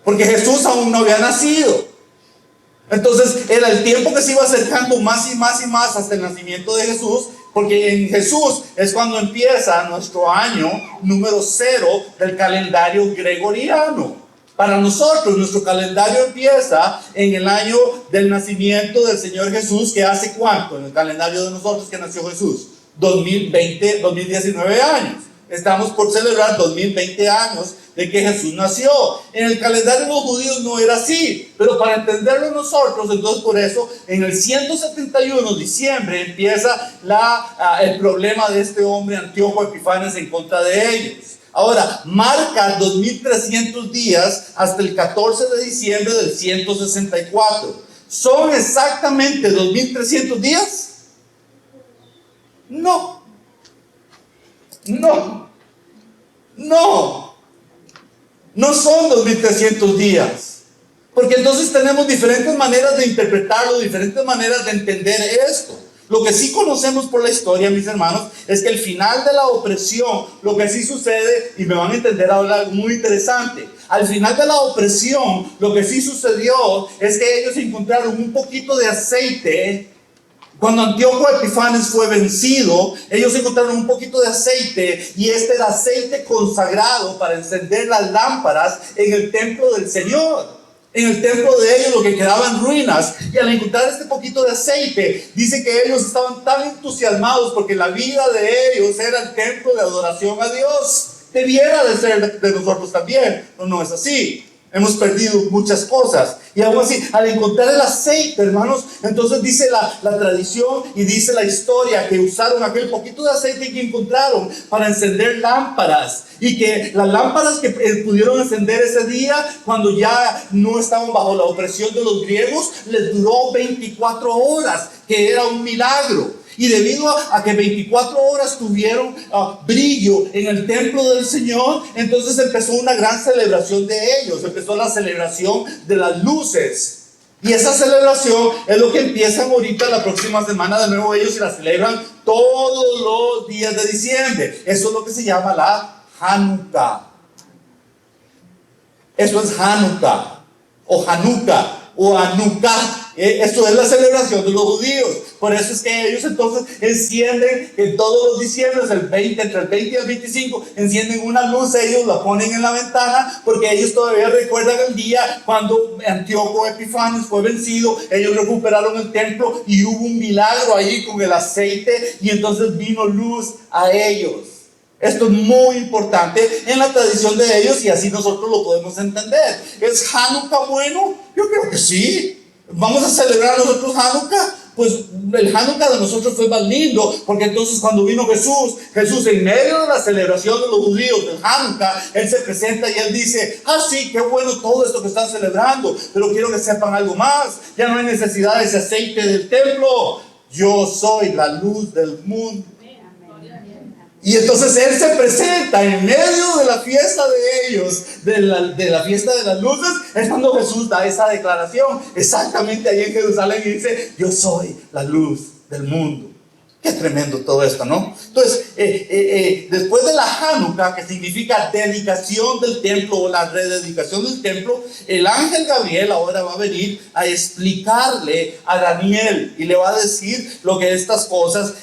Porque Jesús aún no había nacido. Entonces era el tiempo que se iba acercando más y más y más hasta el nacimiento de Jesús, porque en Jesús es cuando empieza nuestro año número 0 del calendario gregoriano. Para nosotros nuestro calendario empieza en el año del nacimiento del Señor Jesús, que hace ¿cuánto? En el calendario de nosotros que nació Jesús, 2019 años. Estamos por celebrar 2020 años de que Jesús nació. En el calendario de los judíos no era así, pero para entenderlo nosotros, entonces por eso en el 171 diciembre empieza el problema de este hombre Antíoco Epifanes en contra de ellos. Ahora, marca 2300 días hasta el 14 de diciembre del 164. ¿Son exactamente 2300 días? No. No son 2300 días. Porque entonces tenemos diferentes maneras de interpretarlo, diferentes maneras de entender esto. Lo que sí conocemos por la historia, mis hermanos, es que el final de la opresión, lo que sí sucede, y me van a entender ahora algo muy interesante. Al final de la opresión, lo que sí sucedió es que ellos encontraron un poquito de aceite. Cuando Antíoco Epifanes fue vencido, ellos encontraron un poquito de aceite, y este era aceite consagrado para encender las lámparas en el templo del Señor. En el templo de ellos lo que quedaba en ruinas, y al encontrar este poquito de aceite, dice que ellos estaban tan entusiasmados porque la vida de ellos era el templo de adoración a Dios. Debiera de ser de nosotros también, pero no es así. Hemos perdido muchas cosas. Y aún así, al encontrar el aceite, hermanos, entonces dice la tradición y dice la historia que usaron aquel poquito de aceite que encontraron para encender lámparas. Y que las lámparas que pudieron encender ese día, cuando ya no estaban bajo la opresión de los griegos, les duró 24 horas, que era un milagro. Y debido a que 24 horas tuvieron brillo en el templo del Señor, entonces empezó una gran celebración de ellos. Empezó la celebración de las luces. Y esa celebración es lo que empiezan ahorita la próxima semana de nuevo ellos, y la celebran todos los días de diciembre. Eso es lo que se llama la Hanukkah. Eso es Hanukkah o Hanukkah o Hanukkah. Esto es la celebración de los judíos. Por eso es que ellos entonces encienden en todos los diciembres, entre el 20 y el 25, encienden una luz, ellos la ponen en la ventana, porque ellos todavía recuerdan el día cuando Antíoco Epifanes fue vencido. Ellos recuperaron el templo y hubo un milagro ahí con el aceite, y entonces vino luz a ellos. Esto es muy importante en la tradición de ellos, y así nosotros lo podemos entender. ¿Es Hanukkah bueno? Yo creo que sí. ¿Vamos a celebrar nosotros Hanukkah? Pues el Hanukkah de nosotros fue más lindo, porque entonces cuando vino Jesús en medio de la celebración de los judíos del Hanukkah, Él se presenta y Él dice: sí, qué bueno todo esto que están celebrando, pero quiero que sepan algo más. Ya no hay necesidad de ese aceite del templo. Yo soy la luz del mundo. Y entonces Él se presenta en medio de la fiesta de ellos, de la fiesta de las luces. Es cuando Jesús da esa declaración, exactamente ahí en Jerusalén, y dice: yo soy la luz del mundo. Qué tremendo todo esto, ¿no? Entonces, después de la Hanukkah, que significa dedicación del templo o la rededicación del templo, el ángel Gabriel ahora va a venir a explicarle a Daniel y le va a decir lo que estas cosas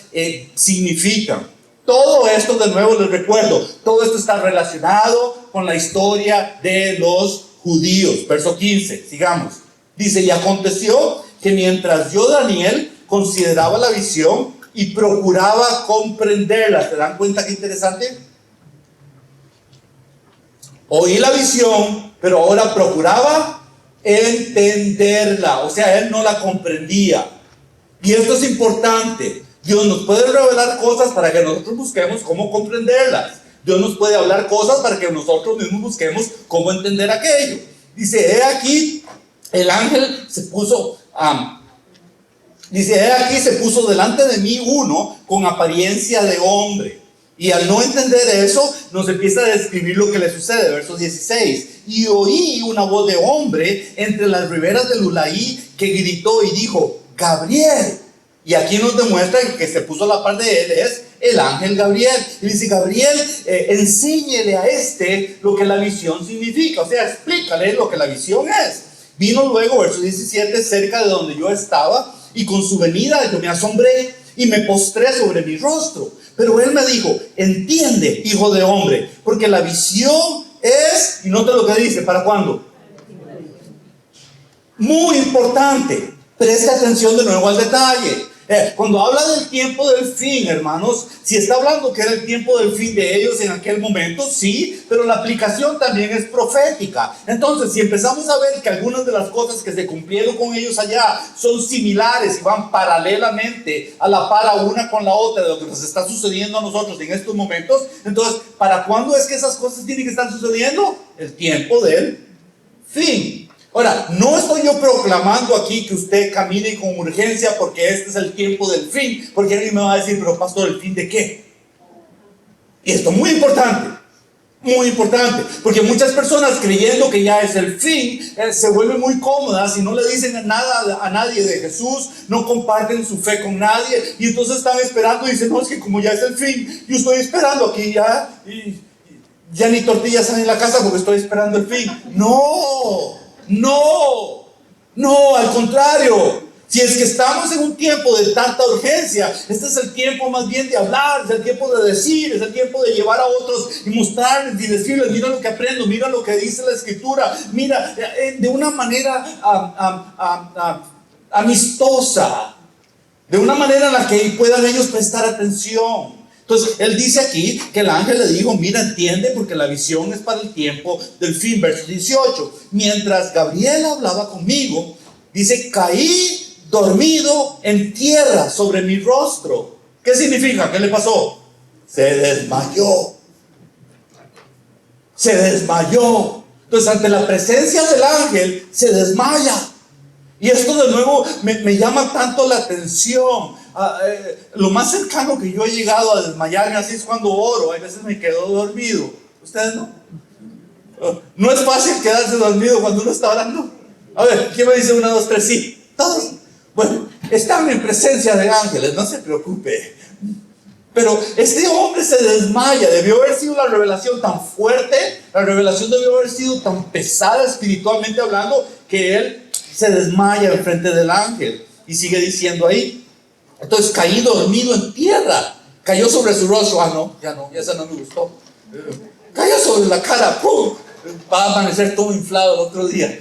significan. Todo esto, de nuevo les recuerdo, todo esto está relacionado con la historia de los judíos. Verso 15, sigamos. Dice: y aconteció que mientras yo, Daniel, consideraba la visión y procuraba comprenderla. ¿Se dan cuenta qué interesante? Oí la visión pero ahora procuraba entenderla. O sea, él no la comprendía. Y esto es importante. Dios nos puede revelar cosas para que nosotros busquemos cómo comprenderlas. Dios nos puede hablar cosas para que nosotros mismos busquemos cómo entender aquello. Dice, he aquí, el ángel se puso... Dice, he aquí se puso delante de mí uno con apariencia de hombre. Y al no entender eso, nos empieza a describir lo que le sucede. Verso 16. Y oí una voz de hombre entre las riberas del Ulaí que gritó y dijo, Gabriel. Y aquí nos demuestra que el que se puso a la par de él es el ángel Gabriel. Y dice, Gabriel, enséñele a lo que la visión significa. O sea, explícale lo que la visión es. Vino luego, verso 17, cerca de donde yo estaba, y con su venida yo me asombré y me postré sobre mi rostro. Pero él me dijo, entiende, hijo de hombre, porque la visión es, y nota lo que dice, ¿para cuándo? Muy importante. Preste atención de nuevo al detalle. Cuando habla del tiempo del fin, hermanos, si está hablando que era el tiempo del fin de ellos en aquel momento, sí, pero la aplicación también es profética. Entonces, si empezamos a ver que algunas de las cosas que se cumplieron con ellos allá son similares y van paralelamente a la par una con la otra de lo que nos está sucediendo a nosotros en estos momentos, entonces, ¿para cuándo es que esas cosas tienen que estar sucediendo? El tiempo del fin. Ahora, no estoy yo proclamando aquí que usted camine con urgencia porque este es el tiempo del fin, porque alguien me va a decir, pero pastor, ¿el fin de qué? Y esto es muy importante, porque muchas personas creyendo que ya es el fin, se vuelven muy cómodas y no le dicen nada a nadie de Jesús, no comparten su fe con nadie, y entonces están esperando y dicen, no, es que como ya es el fin, yo estoy esperando aquí ya ni tortillas hay en la casa porque estoy esperando el fin. No, al contrario. Si es que estamos en un tiempo de tanta urgencia, este es el tiempo más bien de hablar, es el tiempo de decir, es el tiempo de llevar a otros y mostrarles y decirles, mira lo que aprendo, mira lo que dice la Escritura, mira, de una manera amistosa, de una manera en la que puedan ellos prestar atención. Entonces, él dice aquí que el ángel le dijo, mira, entiende, porque la visión es para el tiempo del fin. Verso 18, mientras Gabriel hablaba conmigo, dice, caí dormido en tierra sobre mi rostro. ¿Qué significa? ¿Qué le pasó? Se desmayó. Entonces, ante la presencia del ángel, se desmaya. Y esto de nuevo me llama tanto la atención. Lo más cercano que yo he llegado a desmayarme así es cuando oro. A veces me quedo dormido. ¿Ustedes no? No es fácil quedarse dormido cuando uno está orando. A ver, ¿quién me dice 1, 2, 3? Sí, todos. Bueno, están en presencia de ángeles, no se preocupe. Pero este hombre se desmaya. Debió haber sido la revelación tan fuerte, la revelación debió haber sido tan pesada espiritualmente hablando, que él se desmaya en frente del ángel. Y sigue diciendo ahí, entonces caí dormido en tierra, cayó sobre su rostro. Ya esa no me gustó. Cayó sobre la cara, ¡pum! Va a amanecer todo inflado el otro día.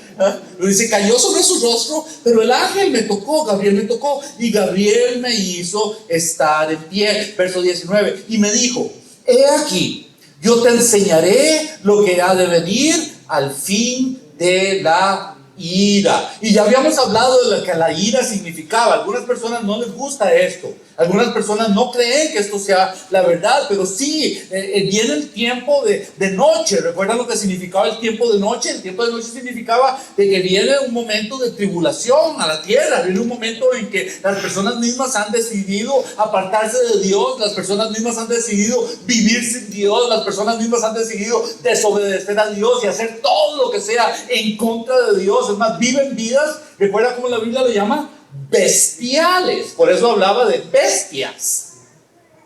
Dice, cayó sobre su rostro, pero el ángel me tocó, Gabriel me tocó, y Gabriel me hizo estar en pie. Verso 19, y me dijo, he aquí, yo te enseñaré lo que ha de venir al fin de la ira. Y ya habíamos hablado de lo que la ira significaba. A algunas personas no les gusta esto. Algunas personas no creen que esto sea la verdad, pero sí, viene el tiempo de noche. ¿Recuerdan lo que significaba el tiempo de noche? El tiempo de noche significaba de que viene un momento de tribulación a la tierra. Viene un momento en que las personas mismas han decidido apartarse de Dios. Las personas mismas han decidido vivir sin Dios. Las personas mismas han decidido desobedecer a Dios y hacer todo lo que sea en contra de Dios. Es más, viven vidas, ¿recuerda cómo la Biblia lo llama? Bestiales. Por eso hablaba de bestias.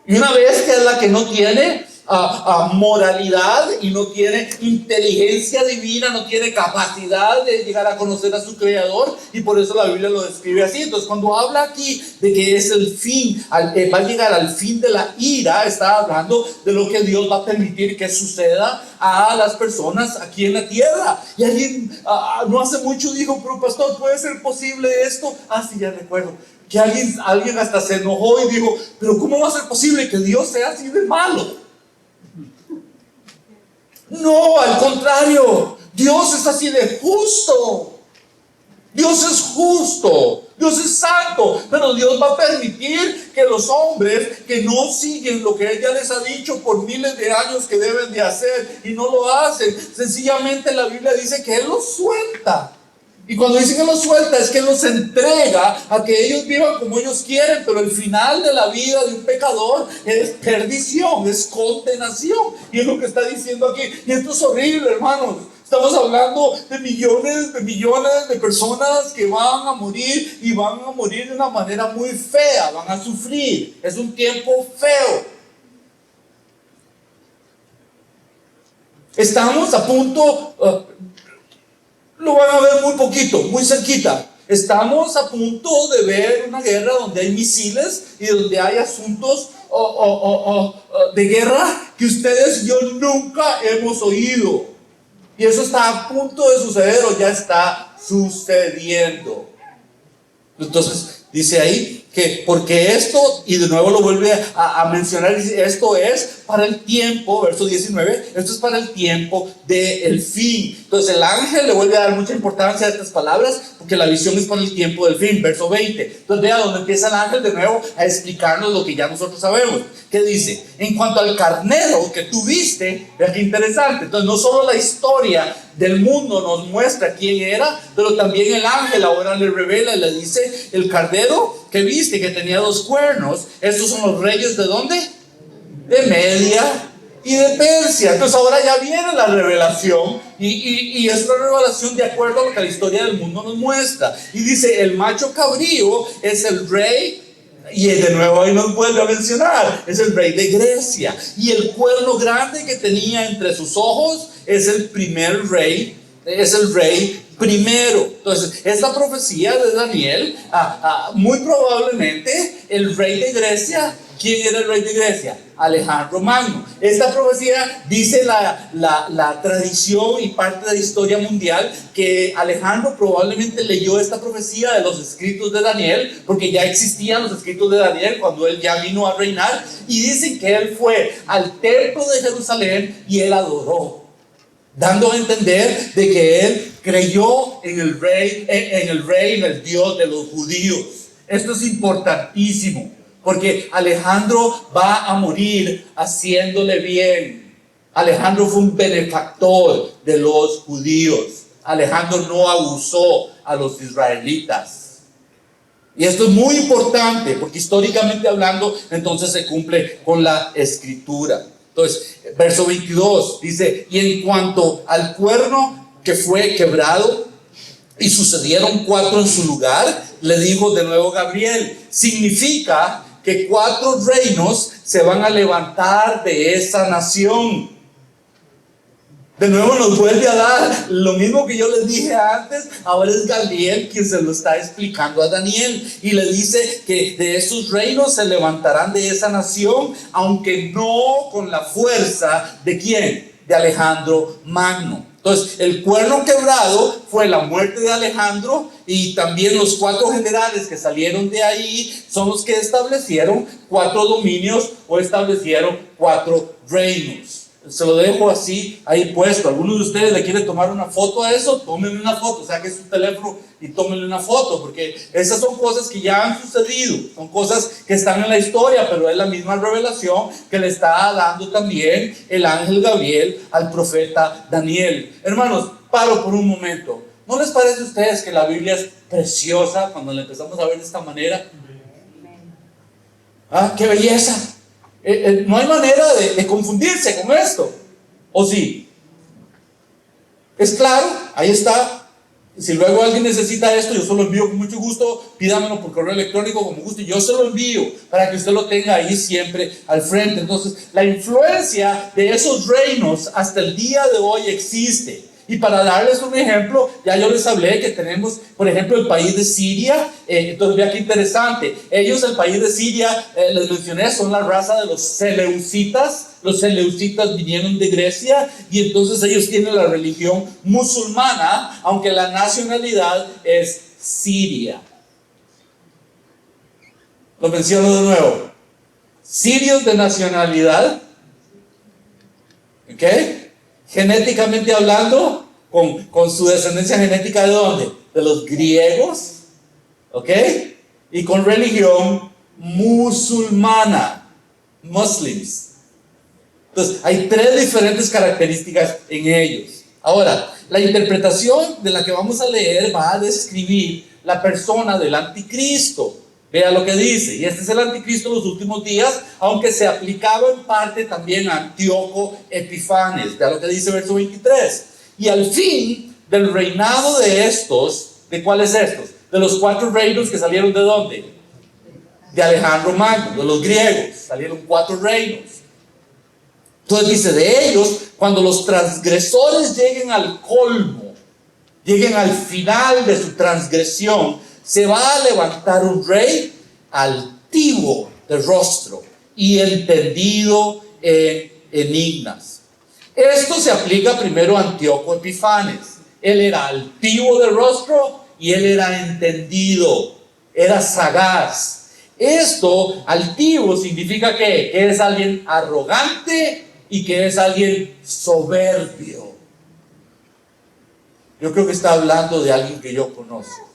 Y una bestia es la que no tiene moralidad y no tiene inteligencia divina, no tiene capacidad de llegar a conocer a su creador, y por eso la Biblia lo describe así. Entonces, cuando habla aquí de que es el fin, va a llegar al fin de la ira, está hablando de lo que Dios va a permitir que suceda a las personas aquí en la tierra. Y alguien no hace mucho dijo, pero pastor, ¿puede ser posible esto? Sí, ya recuerdo que alguien hasta se enojó y dijo, pero ¿cómo va a ser posible que Dios sea así de malo? No, al contrario, Dios es así de justo. Dios es justo, Dios es santo, pero Dios va a permitir que los hombres que no siguen lo que Él ya les ha dicho por miles de años que deben de hacer y no lo hacen. Sencillamente la Biblia dice que Él los suelta. Y cuando dice que los suelta es que los entrega a que ellos vivan como ellos quieren, pero el final de la vida de un pecador es perdición, es condenación. Y es lo que está diciendo aquí. Y esto es horrible, hermanos. Estamos hablando de millones de personas que van a morir y van a morir de una manera muy fea, van a sufrir. Es un tiempo feo. Estamos a punto, lo van a ver muy poquito, muy cerquita. Estamos a punto de ver una guerra donde hay misiles y donde hay asuntos de guerra que ustedes y yo nunca hemos oído. Y eso está a punto de suceder o ya está sucediendo. Entonces dice ahí que porque esto, y de nuevo lo vuelve a mencionar, dice, esto es para el tiempo, verso 19, esto es para el tiempo del fin. Entonces el ángel le vuelve a dar mucha importancia a estas palabras porque la visión es para el tiempo del fin, verso 20. Entonces vea donde empieza el ángel de nuevo a explicarnos lo que ya nosotros sabemos. ¿Qué dice? En cuanto al carnero que tú viste, vea qué interesante. Entonces no solo la historia del mundo nos muestra quién era, pero también el ángel ahora le revela y le dice, el carnero que viste que tenía 2 cuernos, estos son los reyes ¿de dónde? De Media y de Persia. Entonces ahora ya viene la revelación y es una revelación de acuerdo a lo que la historia del mundo nos muestra. Y dice, el macho cabrío es el rey. Y de nuevo ahí nos vuelve a mencionar, es el rey de Grecia. Y el cuerno grande que tenía entre sus ojos es el primer rey, es el rey primero. Entonces, esta profecía de Daniel, muy probablemente el rey de Grecia, ¿quién era el rey de Grecia? Alejandro Magno. Esta profecía dice la tradición y parte de la historia mundial que Alejandro probablemente leyó esta profecía de los escritos de Daniel, porque ya existían los escritos de Daniel cuando él ya vino a reinar, y dicen que él fue al templo de Jerusalén y él adoró, dando a entender de que él creyó en el rey, en el Dios de los judíos. Esto es importantísimo, porque Alejandro va a morir haciéndole bien. Alejandro fue un benefactor de los judíos. Alejandro no abusó a los israelitas. Y esto es muy importante, porque históricamente hablando, entonces se cumple con la escritura. Entonces, verso 22 dice, y en cuanto al cuerno que fue quebrado, y sucedieron 4 en su lugar, le dijo de nuevo Gabriel, significa que 4 reinos se van a levantar de esa nación. De nuevo nos vuelve a dar lo mismo que yo les dije antes. Ahora es Gabriel quien se lo está explicando a Daniel y le dice que de esos reinos se levantarán de esa nación, aunque no con la fuerza de ¿quién? De Alejandro Magno. Entonces el cuerno quebrado fue la muerte de Alejandro, y también los 4 generales que salieron de ahí son los que establecieron 4 dominios o establecieron 4 reinos. Se lo dejo así ahí puesto. ¿Alguno de ustedes le quiere tomar una foto a eso? Tómenle una foto, saque su teléfono y tómenle una foto, porque esas son cosas que ya han sucedido, son cosas que están en la historia, pero es la misma revelación que le está dando también el ángel Gabriel al profeta Daniel. Hermanos, paro por un momento. ¿No les parece a ustedes que la Biblia es preciosa cuando la empezamos a ver de esta manera? ¡Ah, qué belleza! No hay manera de confundirse con esto, ¿o sí? Es claro, ahí está. Si luego alguien necesita esto, yo se lo envío con mucho gusto. Pídamelo por correo electrónico con gusto y yo se lo envío para que usted lo tenga ahí siempre al frente. Entonces, la influencia de esos reinos hasta el día de hoy existe. Y para darles un ejemplo, ya yo les hablé que tenemos, por ejemplo, el país de Siria. Entonces vea qué interesante. Ellos, el país de Siria, les mencioné, son la raza de los seleucitas. Los seleucitas vinieron de Grecia y entonces ellos tienen la religión musulmana, aunque la nacionalidad es siria. Lo menciono de nuevo. Sirios de nacionalidad, ¿ok? Genéticamente hablando, con su descendencia genética, ¿de dónde? De los griegos, ¿ok? Y con religión musulmana, muslims. Entonces, hay tres diferentes características en ellos. Ahora, la interpretación de la que vamos a leer va a describir la persona del anticristo. Vea lo que dice, y este es el anticristo de los últimos días, aunque se aplicaba en parte también a Antíoco Epifanes. Vea lo que dice verso 23. Y al fin del reinado de estos, ¿de cuáles estos? De los 4 reinos que salieron ¿de dónde? De Alejandro Magno, de los griegos. Salieron 4 reinos. Entonces dice, de ellos, cuando los transgresores lleguen al colmo, lleguen al final de su transgresión, se va a levantar un rey altivo de rostro y entendido en enigmas. Esto se aplica primero a Antíoco Epifanes. Él era altivo de rostro y él era entendido, era sagaz. Esto, altivo, significa que es alguien arrogante y que es alguien soberbio. Yo creo que está hablando de alguien que yo conozco.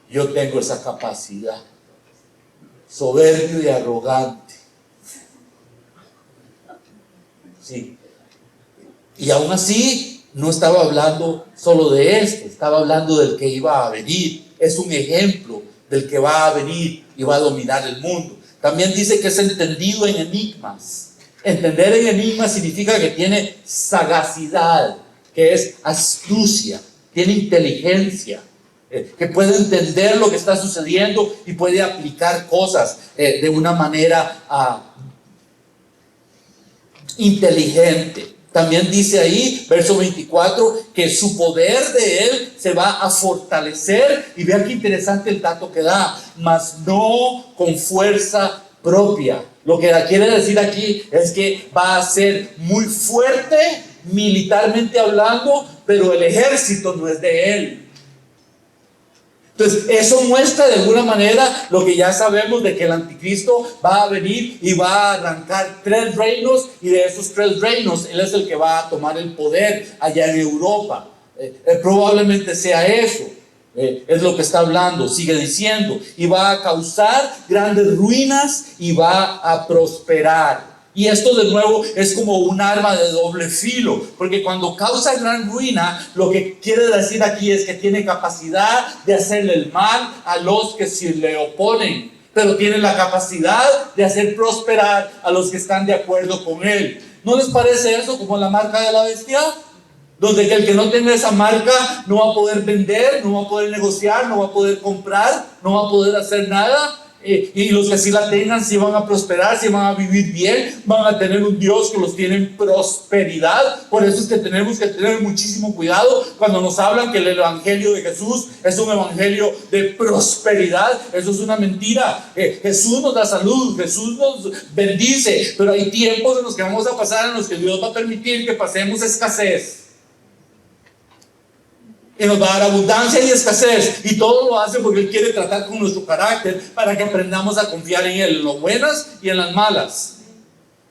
Yo tengo esa capacidad, soberbio y arrogante. Sí. Y aún así, no estaba hablando solo de esto, estaba hablando del que iba a venir. Es un ejemplo del que va a venir y va a dominar el mundo. También dice que es entendido en enigmas. Entender en enigmas significa que tiene sagacidad, que es astucia, tiene inteligencia, que puede entender lo que está sucediendo y puede aplicar cosas de una manera inteligente. También dice ahí, verso 24, que su poder de él se va a fortalecer. Y vean qué interesante el dato que da, mas no con fuerza propia. Lo que quiere decir aquí es que va a ser muy fuerte militarmente hablando, pero el ejército no es de él. Entonces, eso muestra de alguna manera lo que ya sabemos de que el anticristo va a venir y va a arrancar 3 reinos, y de esos 3 reinos, él es el que va a tomar el poder allá en Europa. Probablemente sea eso. Es lo que está hablando, sigue diciendo, y va a causar grandes ruinas y va a prosperar. Y esto de nuevo es como un arma de doble filo, porque cuando causa gran ruina, lo que quiere decir aquí es que tiene capacidad de hacerle el mal a los que se le oponen, pero tiene la capacidad de hacer prosperar a los que están de acuerdo con él. ¿No les parece eso como la marca de la bestia? Donde el que no tenga esa marca no va a poder vender, no va a poder negociar, no va a poder comprar, no va a poder hacer nada. Y los que sí la tengan, sí van a prosperar, sí van a vivir bien, van a tener un Dios que los tiene en prosperidad. Por eso es que tenemos que tener muchísimo cuidado cuando nos hablan que el evangelio de Jesús es un evangelio de prosperidad. Eso es una mentira. Jesús nos da salud, Jesús nos bendice, pero hay tiempos en los que vamos a pasar en los que Dios va a permitir que pasemos escasez. Y nos va a dar abundancia y escasez, y todo lo hace porque Él quiere tratar con nuestro carácter para que aprendamos a confiar en Él, en las buenas y en las malas.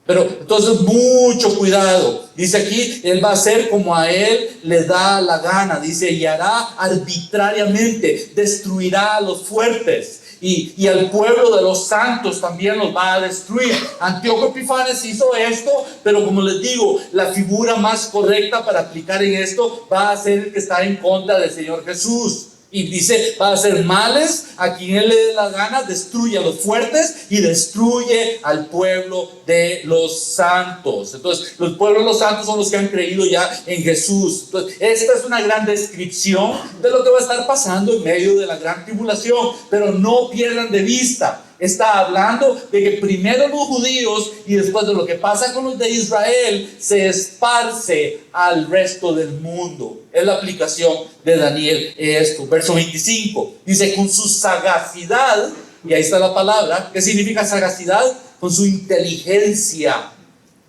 Pero entonces mucho cuidado. Dice aquí, Él va a hacer como a Él le da la gana. Dice, y hará arbitrariamente, destruirá a los fuertes. Y al pueblo de los santos también los va a destruir. Antíoco Epifanes hizo esto, pero como les digo, la figura más correcta para aplicar en esto va a ser el que está en contra del Señor Jesús. Y dice, va a hacer males a quien Él le dé la gana, destruye a los fuertes y destruye al pueblo de los santos. Entonces, los pueblos de los santos son los que han creído ya en Jesús. Entonces, esta es una gran descripción de lo que va a estar pasando en medio de la gran tribulación. Pero no pierdan de vista, está hablando de que primero los judíos y después de lo que pasa con los de Israel se esparce al resto del mundo. Es la aplicación de Daniel esto. Verso 25 dice, con su sagacidad, y ahí está la palabra. ¿Qué significa sagacidad? Con su inteligencia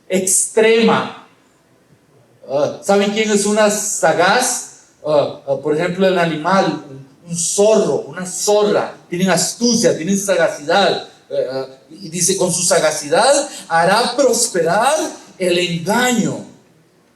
extrema. ¿Saben quién es una sagaz? Por ejemplo, el animal, un zorro, una zorra, tienen astucia, tienen sagacidad. Y dice, con su sagacidad hará prosperar el engaño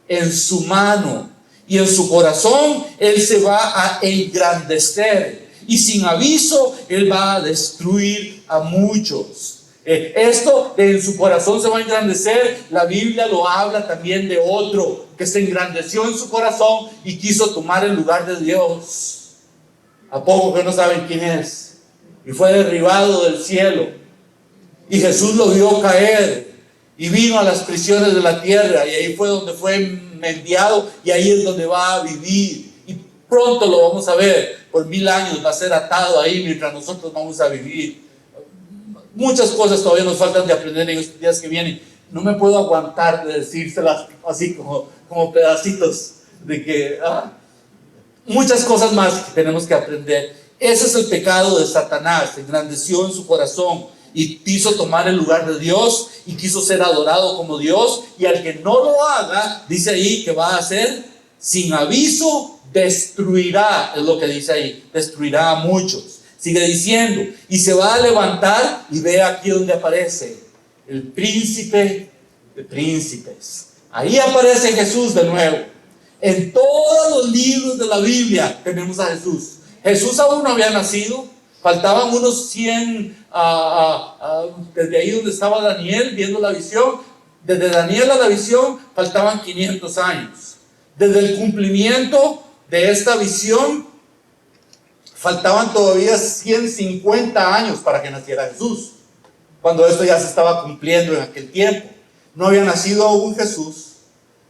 en su mano, y en su corazón él se va a engrandecer, y sin aviso él va a destruir a muchos. Esto de en su corazón se va a engrandecer, la Biblia lo habla también de otro que se engrandeció en su corazón y quiso tomar el lugar de Dios. ¿A poco que no saben quién es? Y fue derribado del cielo, y Jesús lo vio caer y vino a las prisiones de la tierra, y ahí fue donde fue enviado, y ahí es donde va a vivir, y pronto lo vamos a ver. Por 1000 años va a ser atado ahí mientras nosotros vamos a vivir. Muchas cosas todavía nos faltan de aprender en estos días que vienen. No me puedo aguantar de decírselas así como pedacitos de que muchas cosas más que tenemos que aprender. Ese es el pecado de Satanás. Se engrandeció en su corazón y quiso tomar el lugar de Dios y quiso ser adorado como Dios, y al que no lo haga, dice ahí que va a hacer sin aviso, destruirá, es lo que dice ahí, destruirá a muchos. Sigue diciendo, y se va a levantar, y ve aquí donde aparece el príncipe de príncipes. Ahí aparece Jesús de nuevo. En todos los libros de la Biblia tenemos a Jesús. Jesús aún no había nacido, faltaban unos 100, desde ahí donde estaba Daniel viendo la visión, desde Daniel a la visión faltaban 500 años. Desde el cumplimiento de esta visión faltaban todavía 150 años para que naciera Jesús, cuando esto ya se estaba cumpliendo en aquel tiempo. No había nacido aún Jesús,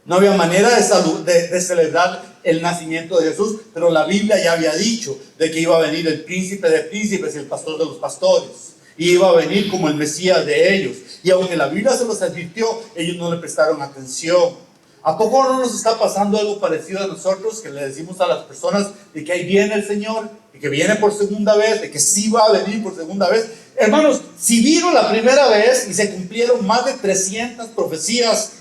no había manera de celebrar el nacimiento de Jesús, pero la Biblia ya había dicho de que iba a venir el príncipe de príncipes y el pastor de los pastores, y iba a venir como el Mesías de ellos. Y aunque la Biblia se los advirtió, ellos no le prestaron atención. ¿A poco no nos está pasando algo parecido a nosotros, que le decimos a las personas de que ahí viene el Señor, de que viene por segunda vez, de que sí va a venir por segunda vez? Hermanos, si vino la primera vez y se cumplieron más de 300 profecías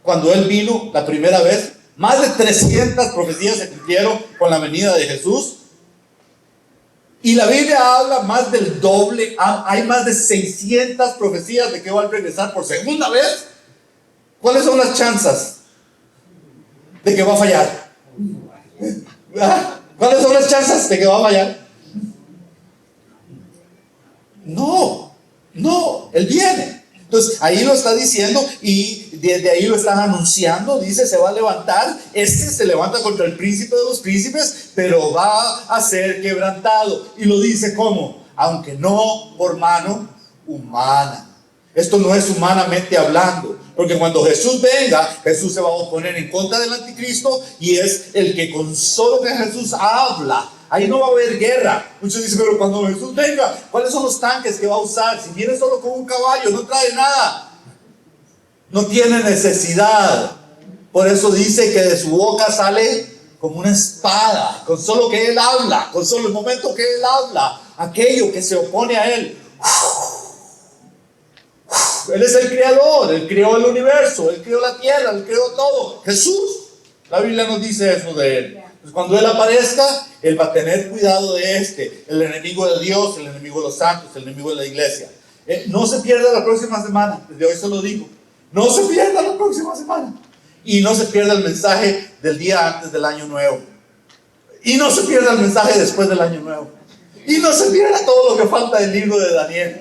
cuando Él vino la primera vez, más de 300 profecías se cumplieron con la venida de Jesús, y la Biblia habla más del doble, hay más de 600 profecías de que va a regresar por segunda vez. ¿Cuáles son las chances de que va a fallar? ¿Cuáles son las chances de que va a fallar? No, Él viene. Entonces ahí lo está diciendo, y desde ahí lo están anunciando. Dice, se va a levantar, se levanta contra el príncipe de los príncipes, pero va a ser quebrantado. Y lo dice ¿cómo? Aunque no por mano humana. Esto no es humanamente hablando, porque cuando Jesús venga, Jesús se va a oponer en contra del anticristo, y es el que con solo que Jesús habla, ahí no va a haber guerra. Muchos dicen, pero cuando Jesús venga, ¿cuáles son los tanques que va a usar? Si viene solo con un caballo, no trae nada, no tiene necesidad. Por eso dice que de su boca sale como una espada, con solo que Él habla, con solo el momento que Él habla, aquello que se opone a Él. Él es el creador, Él creó el universo, Él creó la tierra, Él creó todo. Jesús, la Biblia nos dice eso de Él. Entonces, cuando Él aparezca, Él va a tener cuidado de el enemigo de Dios, el enemigo de los santos, el enemigo de la iglesia. No se pierda la próxima semana, desde hoy se lo digo. No se pierda la próxima semana. Y no se pierda el mensaje del día antes del año nuevo. Y no se pierda el mensaje después del año nuevo. Y no se pierda todo lo que falta del libro de Daniel.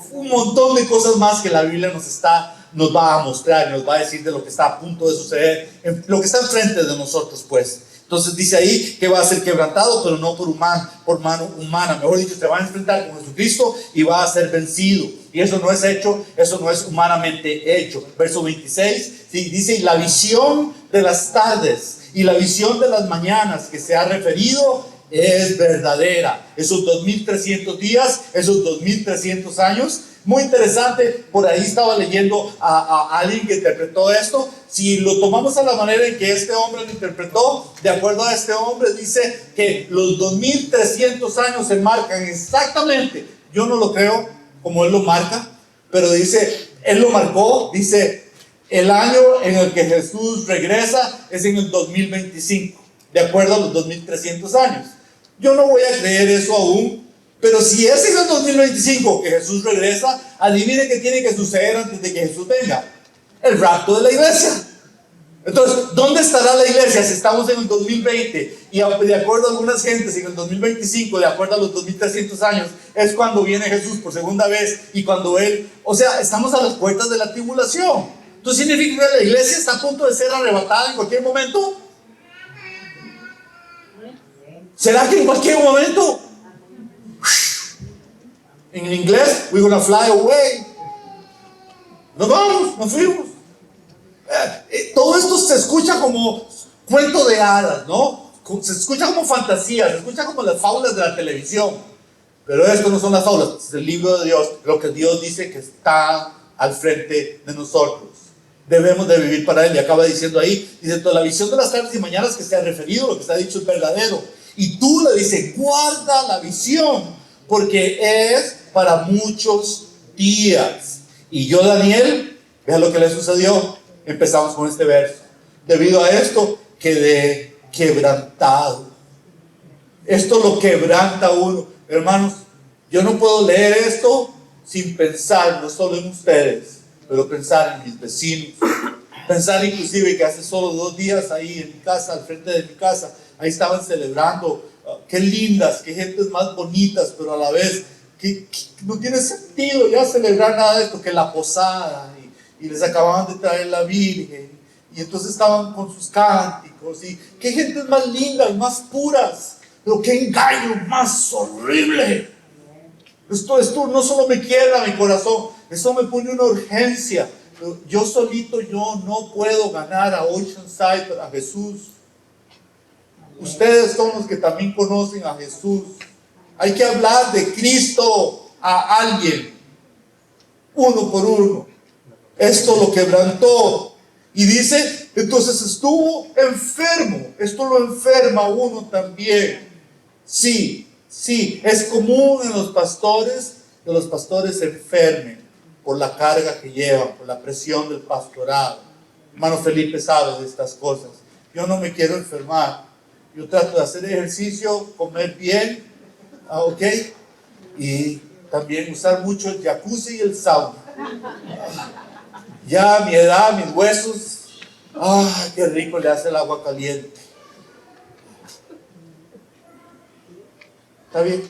Un montón de cosas más que la Biblia nos va a mostrar, nos va a decir de lo que está a punto de suceder, lo que está enfrente de nosotros, pues. Entonces dice ahí que va a ser quebrantado, pero no por mano humana. Mejor dicho, se va a enfrentar con Jesucristo y va a ser vencido. Y eso no es hecho, eso no es humanamente hecho. Verso 26, sí, dice, y la visión de las tardes y la visión de las mañanas que se ha referido es verdadera. Esos 2300 días, esos 2300 años. Muy interesante, por ahí estaba leyendo a alguien que interpretó esto. Si lo tomamos a la manera en que este hombre lo interpretó, de acuerdo a este hombre, dice que los 2300 años se marcan exactamente. Yo no lo creo como él lo marca, pero dice, él lo marcó, dice, el año en el que Jesús regresa es en el 2025, de acuerdo a los 2300 años. Yo no voy a creer eso aún, Pero si ese es el 2025, que Jesús regresa, adivine qué tiene que suceder antes de que Jesús venga. El rapto de la iglesia. Entonces, ¿dónde estará la iglesia si estamos en el 2020? Y de acuerdo a algunas gentes, en el 2025, de acuerdo a los 2300 años, es cuando viene Jesús por segunda vez. Y cuando Él, o sea, estamos a las puertas de la tribulación. Entonces, ¿significa que la iglesia está a punto de ser arrebatada en cualquier momento? ¿Será que en cualquier momento? En inglés, we're gonna fly away. Nos vamos, nos fuimos. Todo esto se escucha como cuento de hadas, ¿no? Se escucha como fantasía, se escucha como las fábulas de la televisión. Pero esto no son las fábulas, es el libro de Dios, lo que Dios dice que está al frente de nosotros. Debemos de vivir para Él. Y acaba diciendo ahí, dice, toda la visión de las tardes y mañanas que se ha referido, lo que se ha dicho es verdadero. Y tú le dices, guarda la visión, porque es para muchos días. Y yo, Daniel, vea lo que le sucedió. Empezamos con este verso. Debido a esto, quedé quebrantado. Esto lo quebranta a uno. Hermanos, yo no puedo leer esto sin pensar, no solo en ustedes, pero pensar en mis vecinos. Pensar inclusive que hace solo 2 días ahí en mi casa, al frente de mi casa, ahí estaban celebrando. Qué lindas, qué gentes más bonitas, pero a la vez que no tiene sentido ya celebrar nada de esto, que la posada, y les acababan de traer la Virgen, y entonces estaban con sus cánticos, y qué gentes más lindas, más puras, pero qué engaño más horrible. Esto no solo me quiebra mi corazón, esto me pone una urgencia. Yo solito, yo no puedo ganar a Oceanside, a Jesús. Ustedes son los que también conocen a Jesús. Hay que hablar de Cristo a alguien, uno por uno. Esto lo quebrantó. Y dice, entonces estuvo enfermo. Esto lo enferma a uno también. Sí, es común en los pastores que los pastores se enfermen por la carga que llevan, por la presión del pastorado. Hermano Felipe sabe de estas cosas. Yo no me quiero enfermar. Yo trato de hacer ejercicio, comer bien, ¿ok? Y también usar mucho el jacuzzi y el sauna. Ya a mi edad, mis huesos, qué rico le hace el agua caliente. ¿Está bien?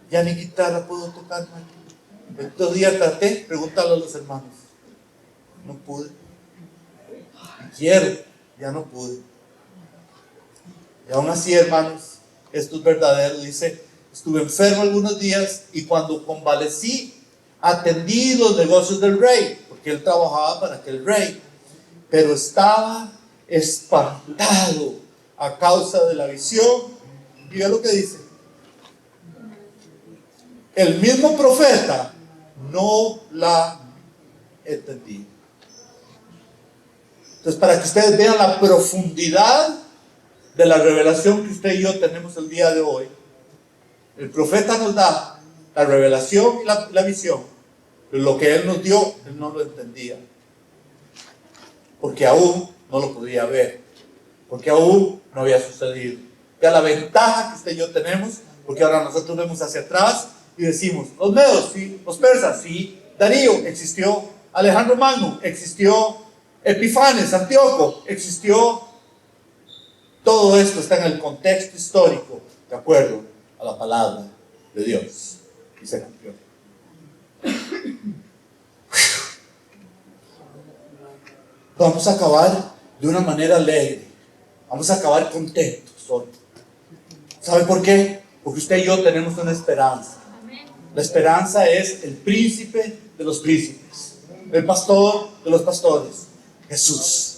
Ya ni guitarra puedo tocar, man. Estos días traté, pregúntale a los hermanos. No pude. Quiero, ya no pude. Y aún así, hermanos, esto es verdadero. Dice, estuve enfermo algunos días y cuando convalecí, atendí los negocios del rey, porque él trabajaba para aquel rey, pero estaba espantado a causa de la visión. Y vea lo que dice. El mismo profeta no la entendí. Entonces, para que ustedes vean la profundidad de la revelación que usted y yo tenemos el día de hoy, el profeta nos da la revelación y la visión, pero lo que él nos dio, él no lo entendía, porque aún no lo podía ver, porque aún no había sucedido. Ya la ventaja que usted y yo tenemos, porque ahora nosotros vemos hacia atrás y decimos, los medos, sí, los persas, sí, Darío existió, Alejandro Magno existió, Epifanes, Antíoco existió. Todo esto está en el contexto histórico, de acuerdo a la palabra de Dios. Y se cumplió. Vamos a acabar de una manera alegre. Vamos a acabar contentos hoy. ¿Sabe por qué? Porque usted y yo tenemos una esperanza. La esperanza es el príncipe de los príncipes, el pastor de los pastores, Jesús.